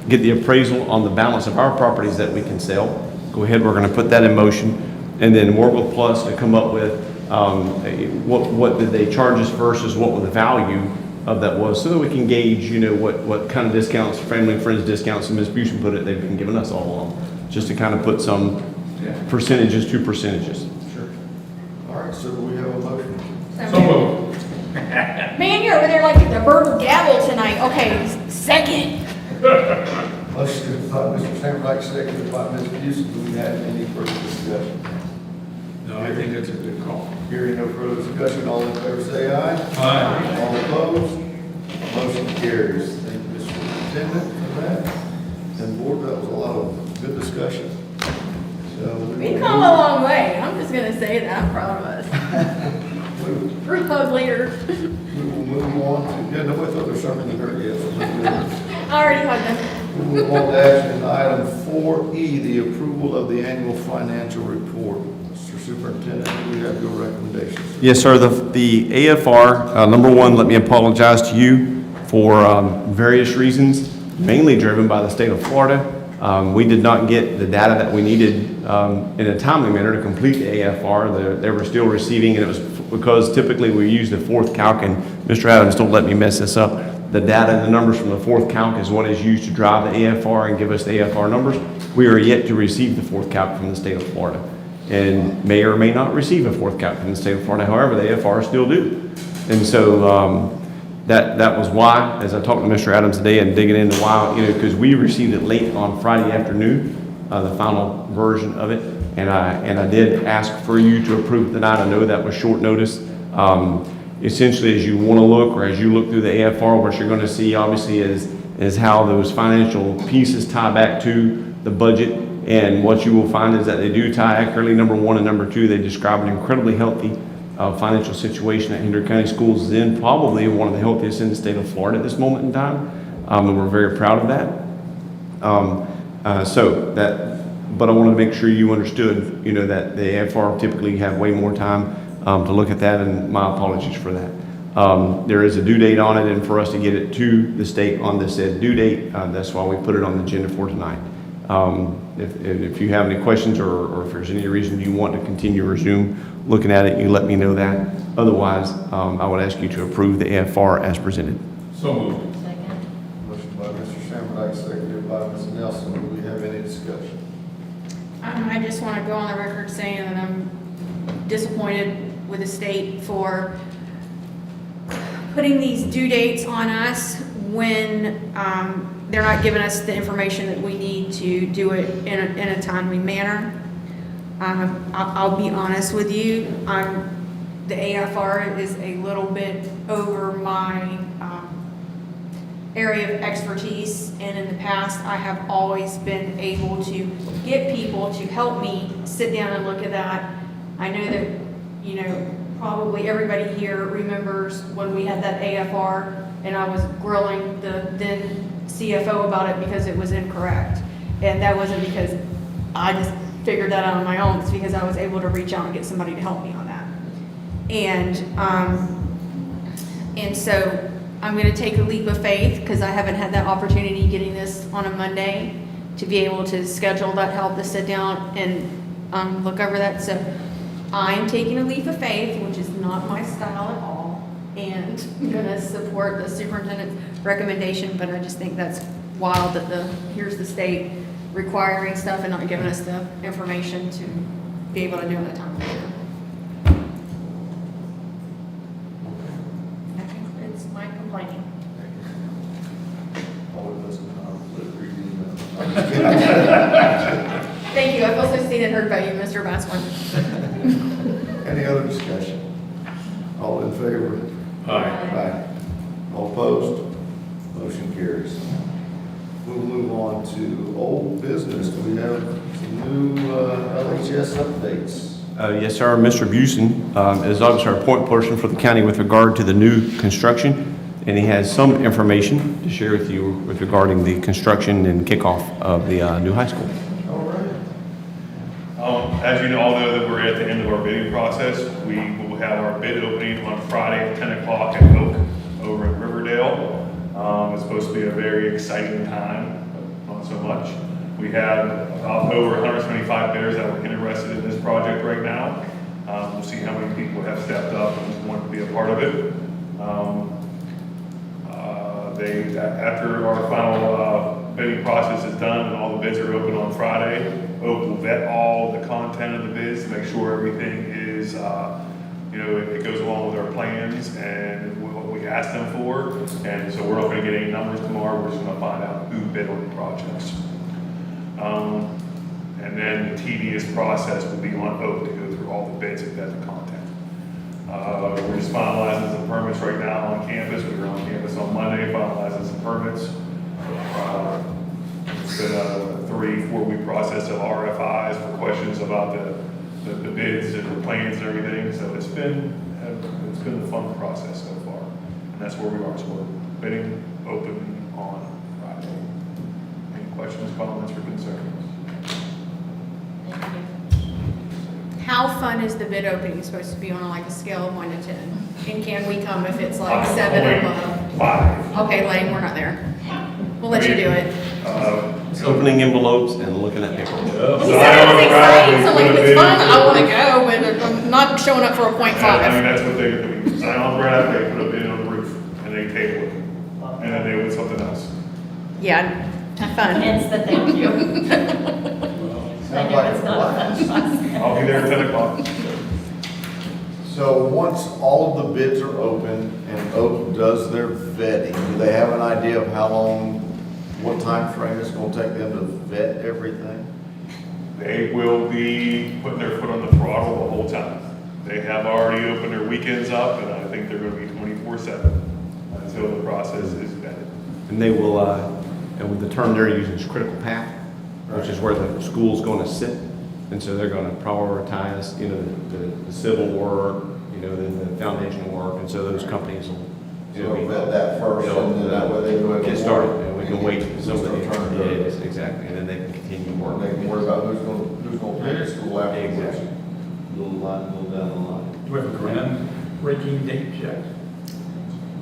Get the appraisal on the balance of our properties that we can sell. Go ahead, we're gonna put that in motion. And then work with Plus to come up with what did they charge us versus what was the value of that was, so that we can gauge, what kind of discounts, family and friends discounts, and Ms. Bushin put it, they've been giving us all along, just to kind of put some percentages to percentages. Sure. All right, so we have a motion. So moved. Man, you're over there like the verbal gavel tonight. Okay, second. Motion by Mr. Sandberg, seconded by Ms. Bushin. Do we have any further discussion? No, I think that's a good call. Hearing no further discussion, all in favor say aye. Aye. All opposed? Motion carries. Thank you, Mr. Superintendent, for that. And board, that was a lot of good discussion. So We've come a long way. I'm just gonna say that. I'm proud of us. Group hug later. we will move on to, no, I thought there was something in there yet. So I already hugged them. we'll move on to action item 4E, the approval of the annual financial report. Mr. Superintendent, do we have your recommendations? Yes, sir. The AFR, number one, let me apologize to you for various reasons, mainly driven by the state of Florida. We did not get the data that we needed in a timely manner to complete the AFR. They were still receiving, and it was because typically we use the fourth calc, and Mr. Adams, don't let me mess this up. The data and the numbers from the fourth calc is what is used to drive the AFR and give us the AFR numbers. We are yet to receive the fourth calc from the state of Florida. and may or may not receive a fourth captain in the state of Florida. However, the AFR still do. And so that was why, as I talked to Mr. Adams today and digging into why, because we received it late on Friday afternoon, the final version of it. And I did ask for you to approve it tonight. I know that was short notice. Essentially, as you want to look, or as you look through the AFR, what you're going to see obviously is how those financial pieces tie back to the budget. And what you will find is that they do tie accurately, number one, and number two, they describe an incredibly healthy financial situation that Hendry County Schools is in, probably one of the healthiest in the state of Florida at this moment in time. And we're very proud of that. But I want to make sure you understood, that the AFR typically have way more time to look at that, and my apologies for that. There is a due date on it, and for us to get it to the state on the said due date, that's why we put it on the agenda for tonight. If you have any questions or if there's any reason you want to continue or resume looking at it, you let me know that. Otherwise, I would ask you to approve the AFR as presented. So moved. Motion by Mr. Shamrock, seconded by Ms. Nelson. Do we have any discussion? I just want to go on the record saying that I'm disappointed with the state for putting these due dates on us when they're not giving us the information that we need to do it in a timely manner. I'll be honest with you, the AFR is a little bit over my area of expertise, and in the past I have always been able to get people to help me sit down and look at that. I know that probably everybody here remembers when we had that AFR and I was grilling the then CFO about it because it was incorrect, and that wasn't because I just figured that out on my own. It's because I was able to reach out and get somebody to help me on that. And so I'm going to take a leap of faith, because I haven't had that opportunity getting this on a Monday to be able to schedule that help to sit down and look over that. So I'm taking a leap of faith, which is not my style at all, and I'm going to support the superintendent's recommendation. But I just think that's wild that here's the state requiring stuff and not giving us the information to be able to do it at a time. It's my complaining. Thank you. I've also seen and heard about you, Mr. Bassman. Any other discussion? All in favor? Aye. All opposed? Motion carries. We'll move on to old business. Do we have some new LHS updates? Yes, sir. Mr. Busey is obviously our point person for the county with regard to the new construction, and he has some information to share with you with regarding the construction and kickoff of the new high school. All right. As you all know, that we're at the end of our bidding process. We will have our bid opening on Friday at 10 o'clock at Oak over in Riverdale. It's supposed to be a very exciting time, but not so much. We have about over 175 bidders that are interested in this project right now. We'll see how many people have stepped up and want to be a part of it. After our final bidding process is done and all the bids are open on Friday, Oak will vet all the content of the bids to make sure everything is, it goes along with our plans and what we asked them for. And so we're not going to get any numbers tomorrow. We're just going to find out who bid on the projects. And then the tedious process will be on Oak to go through all the bids and vet the content. We're just finalizing some permits right now on campus. We were on campus on Monday, finalizing some permits. It's been a 3-4 week process of RFIs for questions about the bids and the plans and everything. So it's been a fun process so far. And that's where we are. So we're bidding open on Friday. Any questions, comments, or concerns? How fun is the bid opening supposed to be on like a scale of 1 to 10? And can we come if it's like 7 or above? 5. Okay, Lane, we're not there. We'll let you do it. Opening envelopes and looking at paper. He said it was exciting, so like, it's fun, I want to go, but I'm not showing up for a 0.5. I mean, that's what they do. Sign on Brad, they put a bid on the roof, and they table it. And then they would something else. Yeah, have fun. Hence the thank you. Sounds like a blast. I'll be there at 10 o'clock. So once all of the bids are open and Oak does their vetting, do they have an idea of how long, what time frame it's gonna take them to vet everything? They will be putting their foot on the throttle the whole time. They have already opened their weekends up, and I think they're gonna be 24/7 until the process is vetted. And they will, and with the term they're using is critical path, which is where the school's going to sit. And so they're going to prioritize, you know, the civil work, you know, then the foundational work. And so those companies will, you know, So vet that first, and then that way they go ahead and get started. award, And we can wait for somebody to turn turn it. it. Exactly. And then they can continue Or working. they can worry about who's gonna pay the school afterwards. Exactly. Little down the line. Do we have a groundbreaking date yet?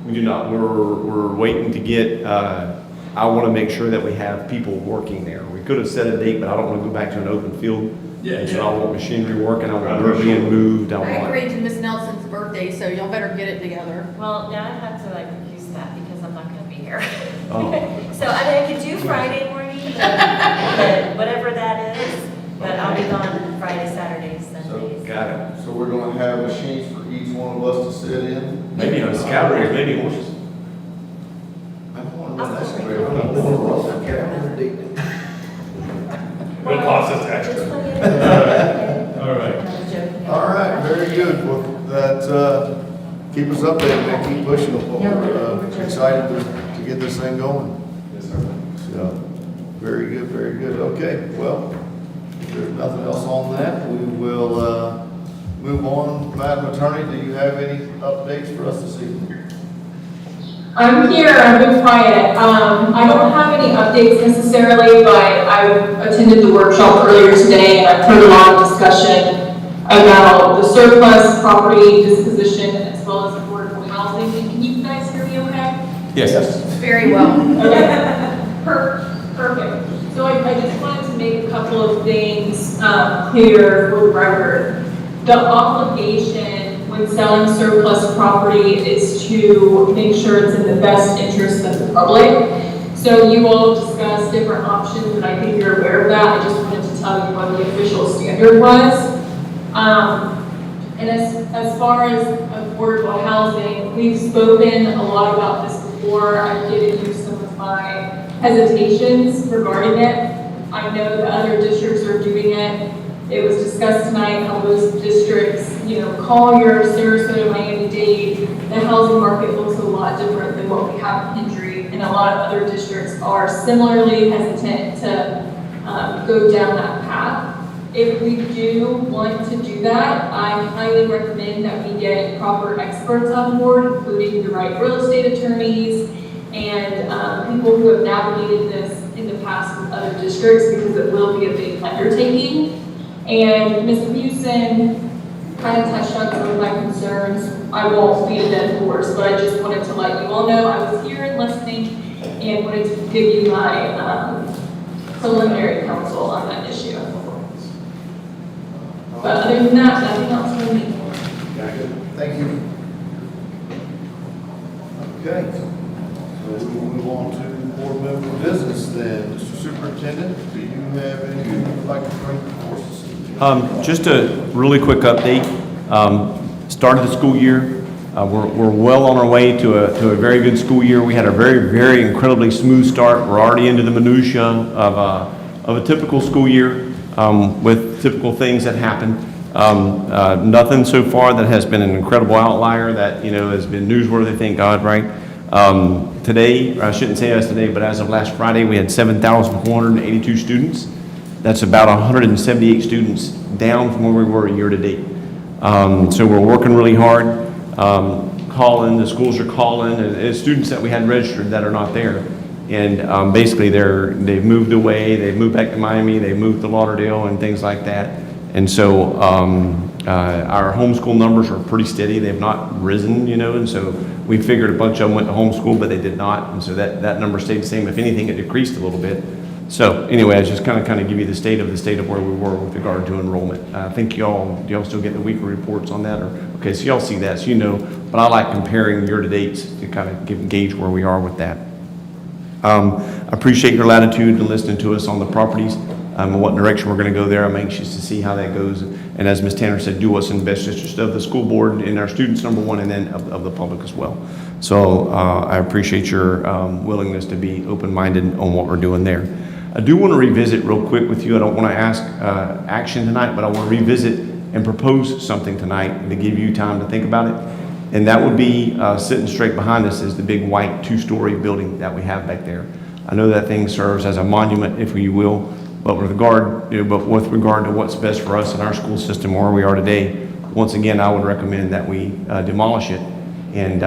We do not. We're waiting to get, I want to make sure that we have people working there. We could have set a date, but I don't want to go back to an open field. Yeah, And so yeah. I want machinery working, I want dirt being moved, I I want. agreed to Miss Nelson's birthday, so y'all better get it together. Well, now I have to like use that because I'm not gonna be here. Oh. So I mean, I could do Friday morning, but whatever that is, but I'll be gone Friday, Saturdays, Sundays. Got it. So we're gonna have machines for each one of us to sit in? Maybe on Scouter, maybe horses. I don't wanna run that straight. I don't wanna run that straight. It'll cost us extra. All right. All right, very good. Well, that, keep us updated, man, keep pushing them. We're excited to get this thing going. Yes, sir. So, very good, very good. Okay, well, if there's nothing else on that, we will, move on. Madam Attorney, do you have any updates for us this evening? I'm here, I've been quiet. I don't have any updates necessarily, but I attended the workshop earlier today and I've heard a lot of discussion about the surplus property disposition as well as affordable housing. Can you guys hear me okay? Yes. Very well. Okay. Perfect. So I just wanted to make a couple of things clear for the record. The obligation when selling surplus property is to make sure it's in the best interest of the public. So you all discussed different options, and I think you're aware of that. I just wanted to tell you what the official standard was. And as far as affordable housing, we've spoken a lot about this before. I've given you some of my hesitations regarding it. I know that other districts are doing it. It was discussed tonight how those districts, you know, Collier, Sarasota, Miami-Dade, the housing market looks a lot different than what we have in Hendry, and a lot of other districts are similarly hesitant to go down that path. If we do want to do that, I highly recommend that we get proper experts on board, including the right real estate attorneys and people who have navigated this in the past with other districts, because it will be a big undertaking. And Ms. Mewson kind of touched on some of my concerns. I won't beat a dead horse, but I just wanted to let you all know I was here and listening and wanted to give you my preliminary counsel on that issue. But other than that, nothing else from me. Thank you. Okay, so we will move on to board member business then. Mr. Superintendent, do you have anything you'd like to bring before us? Just a really quick update. Start of the school year. We're well on our way to a very good school year. We had a very incredibly smooth start. We're already into the minutia of a typical school year with typical things that happen. Nothing so far that has been an incredible outlier that, you know, has been newsworthy, thank God, right? Today, I shouldn't say as today, but as of last Friday, we had 7,482 students. That's about 178 students down from where we were year to date. So we're working really hard. The schools are calling, and students that we had registered that are not there. And basically they've moved away, they've moved back to Miami, they've moved to Lauderdale and things like that. And so our homeschool numbers are pretty steady. They've not risen, you know, and so we figured a bunch of them went to homeschool, but they did not. And so that number stayed the same. If anything, it decreased a little bit. So anyway, I just kind of give you the state of where we were with regard to enrollment. I think do y'all still get the weekly reports on that? Okay, so y'all see that, so you know, but I like comparing year to dates to kind of gauge where we are with that. I appreciate your latitude in listening to us on the properties. and what direction we're going to go there. I'm anxious to see how that goes. And as Ms. Tanner said, do what's in the best interest of the school board and our students, number one, and then of the public as well. So I appreciate your willingness to be open-minded on what we're doing there. I do want to revisit real quick with you. I don't want to ask action tonight, but I want to revisit and propose something tonight and to give you time to think about it. And that would be sitting straight behind us is the big white 2-story building that we have back there. I know that thing serves as a monument, if you will, but with regard to what's best for us in our school system where we are today, once again, I would recommend that we demolish it and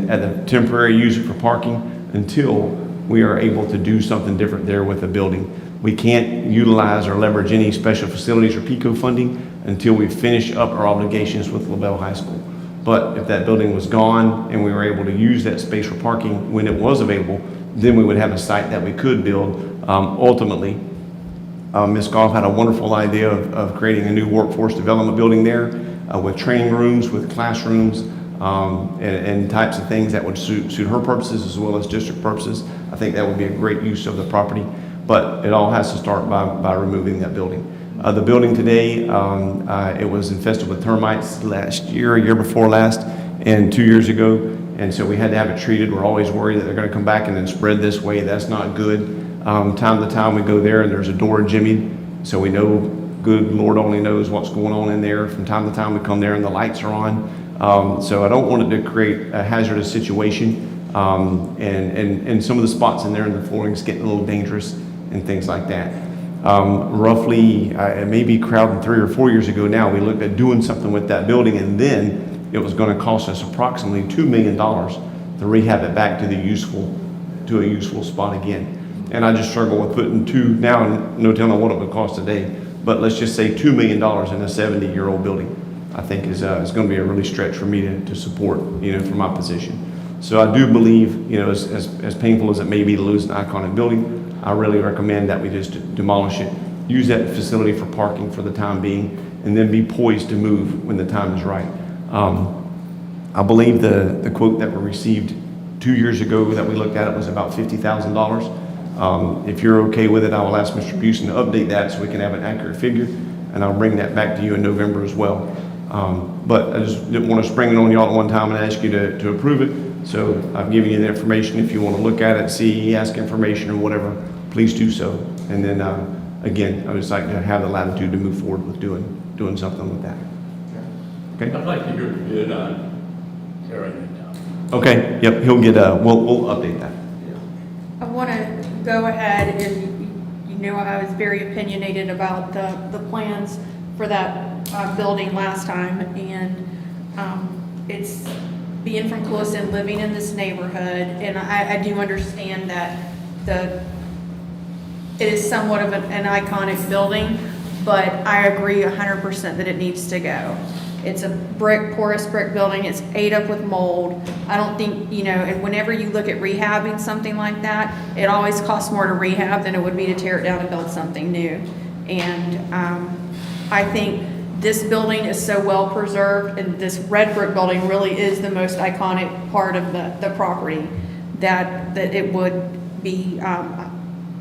at a temporary use it for parking until we are able to do something different there with the building. We can't utilize or leverage any special facilities or PICO funding until we finish up our obligations with LaBelle High School. But if that building was gone and we were able to use that space for parking when it was available, then we would have a site that we could build. Ultimately, Ms. Goff had a wonderful idea of creating a new workforce development building there with training rooms, with classrooms, and types of things that would suit her purposes as well as district purposes. I think that would be a great use of the property, but it all has to start by removing that building. The building today, it was infested with termites last year, a year before last, and 2 years ago, and so we had to have it treated. We're always worried that they're going to come back and then spread this way. That's not good. Time to time we go there and there's a door jimmied, so we know, good Lord only knows what's going on in there. From time to time we come there and the lights are on. So I don't want it to create a hazardous situation. And some of the spots in there in the flooring is getting a little dangerous and things like that. Roughly, maybe crowding 3 or 4 years ago now, we looked at doing something with that building, and then it was going to cost us approximately $2 million to rehab it back to a useful spot again. And I just struggle with putting now, no telling what it would cost today, but let's just say $2 million in a 70-year-old building, I think is going to be a really stretch for me to support, from my position. So I do believe, as painful as it may be to lose an iconic building, I really recommend that we just demolish it, use that facility for parking for the time being, and then be poised to move when the time is right. I believe the quote that we received 2 years ago that we looked at it was about $50,000. If you're okay with it, I will ask Mr. Busey to update that so we can have an accurate figure, and I'll bring that back to you in November as well. But I just didn't want to spring it on y'all at one time and ask you to approve it. So I've given you the information. If you want to look at it, see, ask information or whatever, please do so. And then again, I would just like to have the latitude to move forward with doing something with that. Okay. I'd like to hear your bid on tearing it down. Okay. Yep. He'll get we'll update that. I want to go ahead and, I was very opinionated about the plans for that building last time, and it's being from close and living in this neighborhood, and I do understand that it is somewhat of an iconic building, but I agree 100% that it needs to go. It's a porous brick building. It's ate up with mold. I don't think, and whenever you look at rehabbing something like that, it always costs more to rehab than it would be to tear it down and build something new. And I think this building is so well preserved, and this red brick building really is the most iconic part of the property, that it would be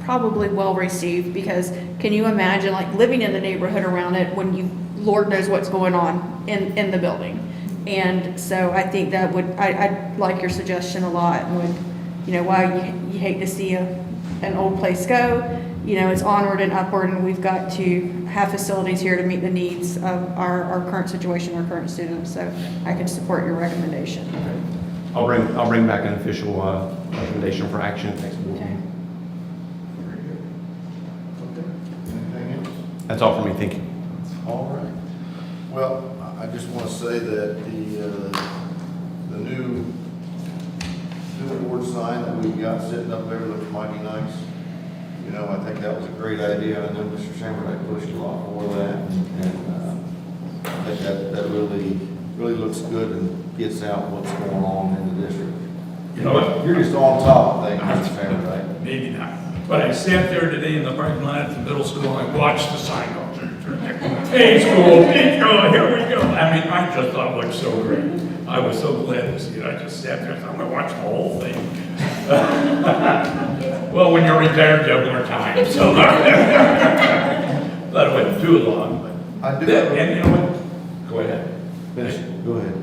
probably well received, because can you imagine like living in the neighborhood around it when Lord knows what's going on in the building. And so I think that I like your suggestion a lot, and would, while you hate to see an old place go, it's onward and upward, and we've got to have facilities here to meet the needs of our current situation, our current students. So I can support your recommendation. I'll bring back an official recommendation for action next board meeting. Anything else? That's all for me. Thank you. All right. Well, I just want to say that the new board sign that we've got sitting up there looks mighty nice. I think that was a great idea. I know Mr. Samberg pushed a lot for that, and I think that really looks good and gets out what's going on in the district. You know what? You're just on top of things, Mr. Samberg, right? Maybe not. But I sat there today in the parking lot at the middle school and I watched the sign go. Hey, school, here we go. I mean, I just thought it looked so great. I was so glad to see it. I just sat there and thought, I'm gonna watch the whole thing. Well, when you're retired, you have more time, so. Thought it went too long, but. I do That- have a- And you know what? Go ahead. Finish, go ahead.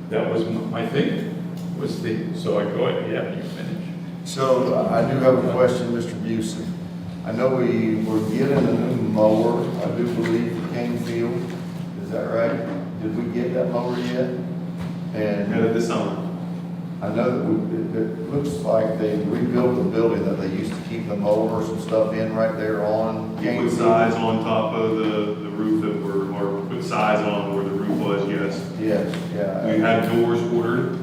That was my thing, so I go ahead, yeah, you finish. So I do have a question, Mr. Busey. I know we were getting a new mower, I do believe, for Canefield. Is that right? Did we get that mower yet? And End of the summer. I know that it looks like they rebuilt the building that they used to keep the mowers and stuff in right there on We put Canefield. sides on top of the roof that were, or put sides on where the roof was, yes. Yes, yeah. We had doors ordered.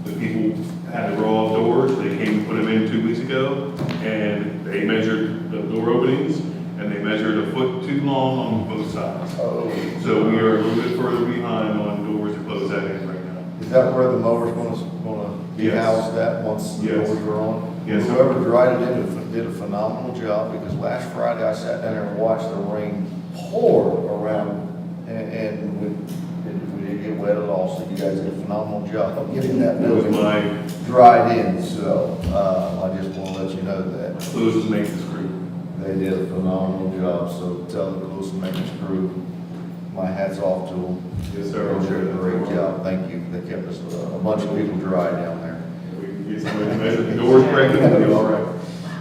The people had to roll off doors. They came and put them in 2 weeks ago. And they measured the door openings and they measured a foot too long on both sides. Oh. So we are a little bit further behind on doors to close that in right now. Is that where the mower's gonna be Yes. housed at once the Yes. doors are on? Yes, sir. Whoever dried it in did a phenomenal job, because last Friday I sat down there and watched the rain pour around, and we didn't get wet at all, so you guys did a phenomenal job of getting that That was building my, dried in, so, I just wanna let you know that. close to make this crew. They did a phenomenal job, so tell the close maintenance crew, my hat's off to them. Yes, sir. They did a great job, thank you, they kept us, a bunch of people dry down there. We can get somebody to measure the doors correctly, we'll be all right.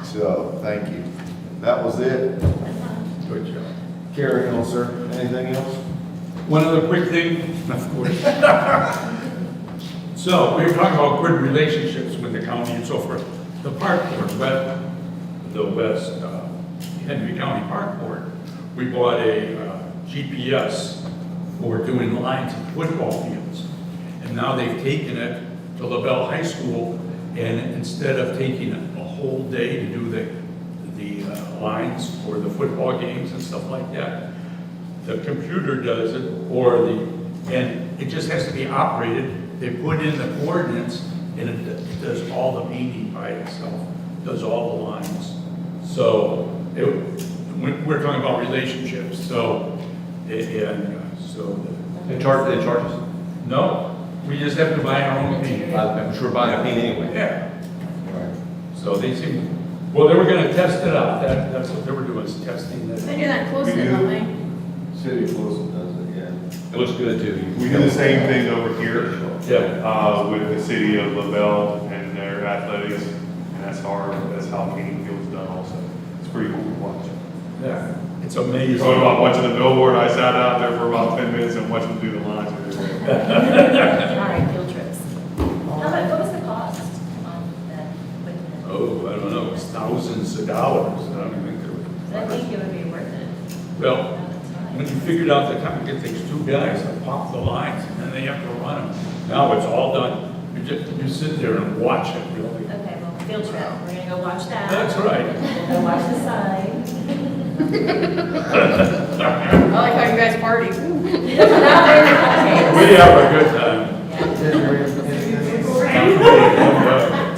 So, thank you. That was it. Good job. Carry on, sir. Anything else? One other quick thing, of course. So, we were talking about good relationships with the county and so forth. The park board, the West Hendry County Park Board, we bought a GPS for doing lines of football fields. And now they've taken it to LaBelle High School, and instead of taking a whole day to do the lines for the football games and stuff like that, the computer does it, and it just has to be operated. They put in the coordinates, and it does all the painting by itself, does all the lines. So, we're talking about relationships, so, They charge us? no, we just have to buy our own paint. I'm sure buying the paint anyway. Yeah. So they seem, well, they were gonna test it out, that's what they were doing, is testing it. They do that close We in, do. don't they? City of Wilson does it, yeah. It looks good too. We do the same thing over here. Yeah. With the city of LaBelle and their athletics, and that's how Canyon Field's done also. It's pretty cool to watch. Yeah, it's You're amazing. talking about watching the billboard, I sat out there for about 10 minutes and watched them do the lines. All right, field trips. How much, what was the cost on that equipment? Oh, I don't know, it's thousands of dollars, I don't even think it I think it would be worth it. Well, when you figured out the time, it takes two guys to pop the lines, and then they have to run them. Now it's all done, you sit there and watch it, really. Okay, well, field trip, we're gonna go watch that. That's right. We'll go watch the sign. I like how you guys party. We have a good time.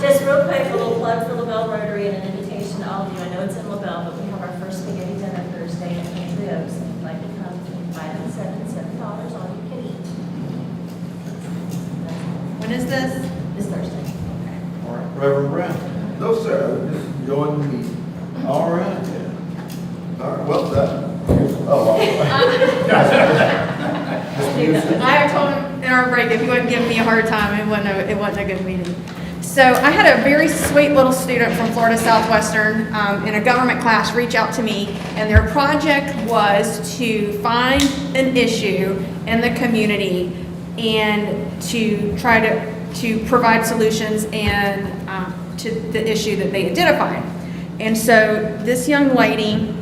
Just real quick, a little plug for LaBelle Rotary and an invitation to all of you. I know it's in LaBelle, but we have our first spaghetti dinner Thursday at Hendry Oaks. If you'd like to come, $5 all you can eat. When is this? This Thursday. All right, Reverend Brown? No, sir, I was just enjoying the meeting. All right. All right, well done. I told him in our break if he wouldn't give me a hard time, it wasn't a good meeting. So I had a very sweet little student from Florida Southwestern in a government class reach out to me, and their project was to find an issue in the community and to try to provide solutions and to the issue that they identified. And so this young lady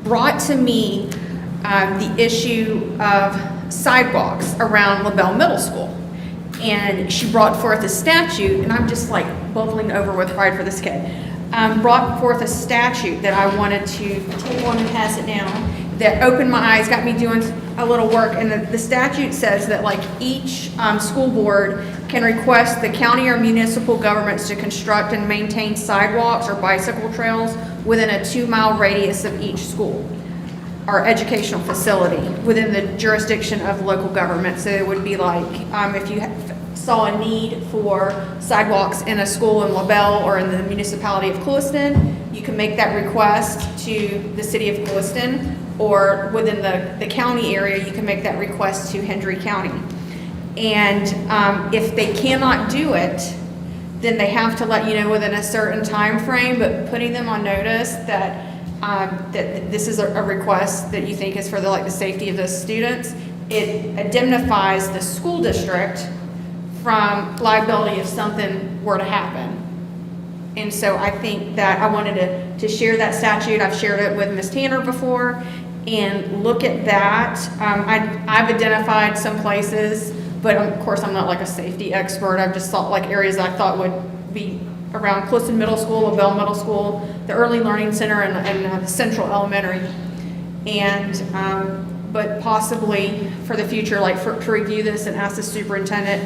brought to me the issue of sidewalks around LaBelle Middle School. And she brought forth a statute, and I'm just like bubbling over with pride for this kid, brought forth a statute that I wanted to take on and pass it down, that opened my eyes, got me doing a little work. And the statute says that like each school board can request the county or municipal governments to construct and maintain sidewalks or bicycle trails within a 2-mile radius of each school. our educational facility within the jurisdiction of local government. So it would be like, if you saw a need for sidewalks in a school in LaBelle or in the municipality of Clewiston, you can make that request to the city of Clewiston, or within the county area, you can make that request to Hendry County. And if they cannot do it, then they have to let you know within a certain time frame, but putting them on notice that that this is a request that you think is for the safety of the students, it indemnifies the school district from liability if something were to happen. And so I think that I wanted to share that statute. I've shared it with Ms. Tanner before, and look at that. I've identified some places, but of course I'm not like a safety expert. I've just thought like areas I thought would be around Clewiston Middle School, LaBelle Middle School, the Early Learning Center, and the Central Elementary. And but possibly for the future, to review this and ask the superintendent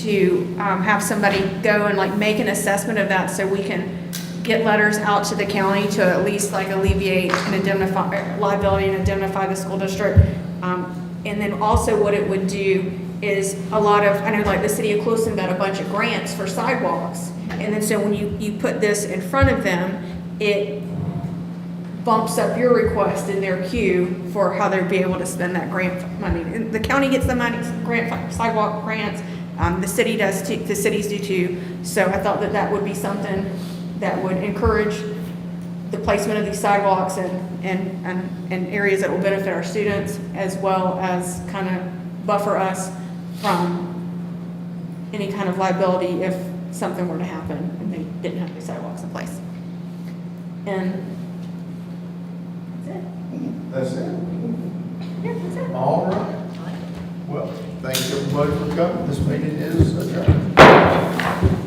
to have somebody go and make an assessment of that, so we can get letters out to the county to at least alleviate and indemnify liability and indemnify the school district. And then also what it would do is I know the city of Clewiston got a bunch of grants for sidewalks. And then so when you put this in front of them, it bumps up your request in their queue for how they'd be able to spend that grant money. And the county gets the money, sidewalk grants, the city does too, the cities do too. So I thought that would be something that would encourage the placement of these sidewalks and areas that will benefit our students, as well as kind of buffer us from any kind of liability if something were to happen and they didn't have these sidewalks in place. And that's it. That's it.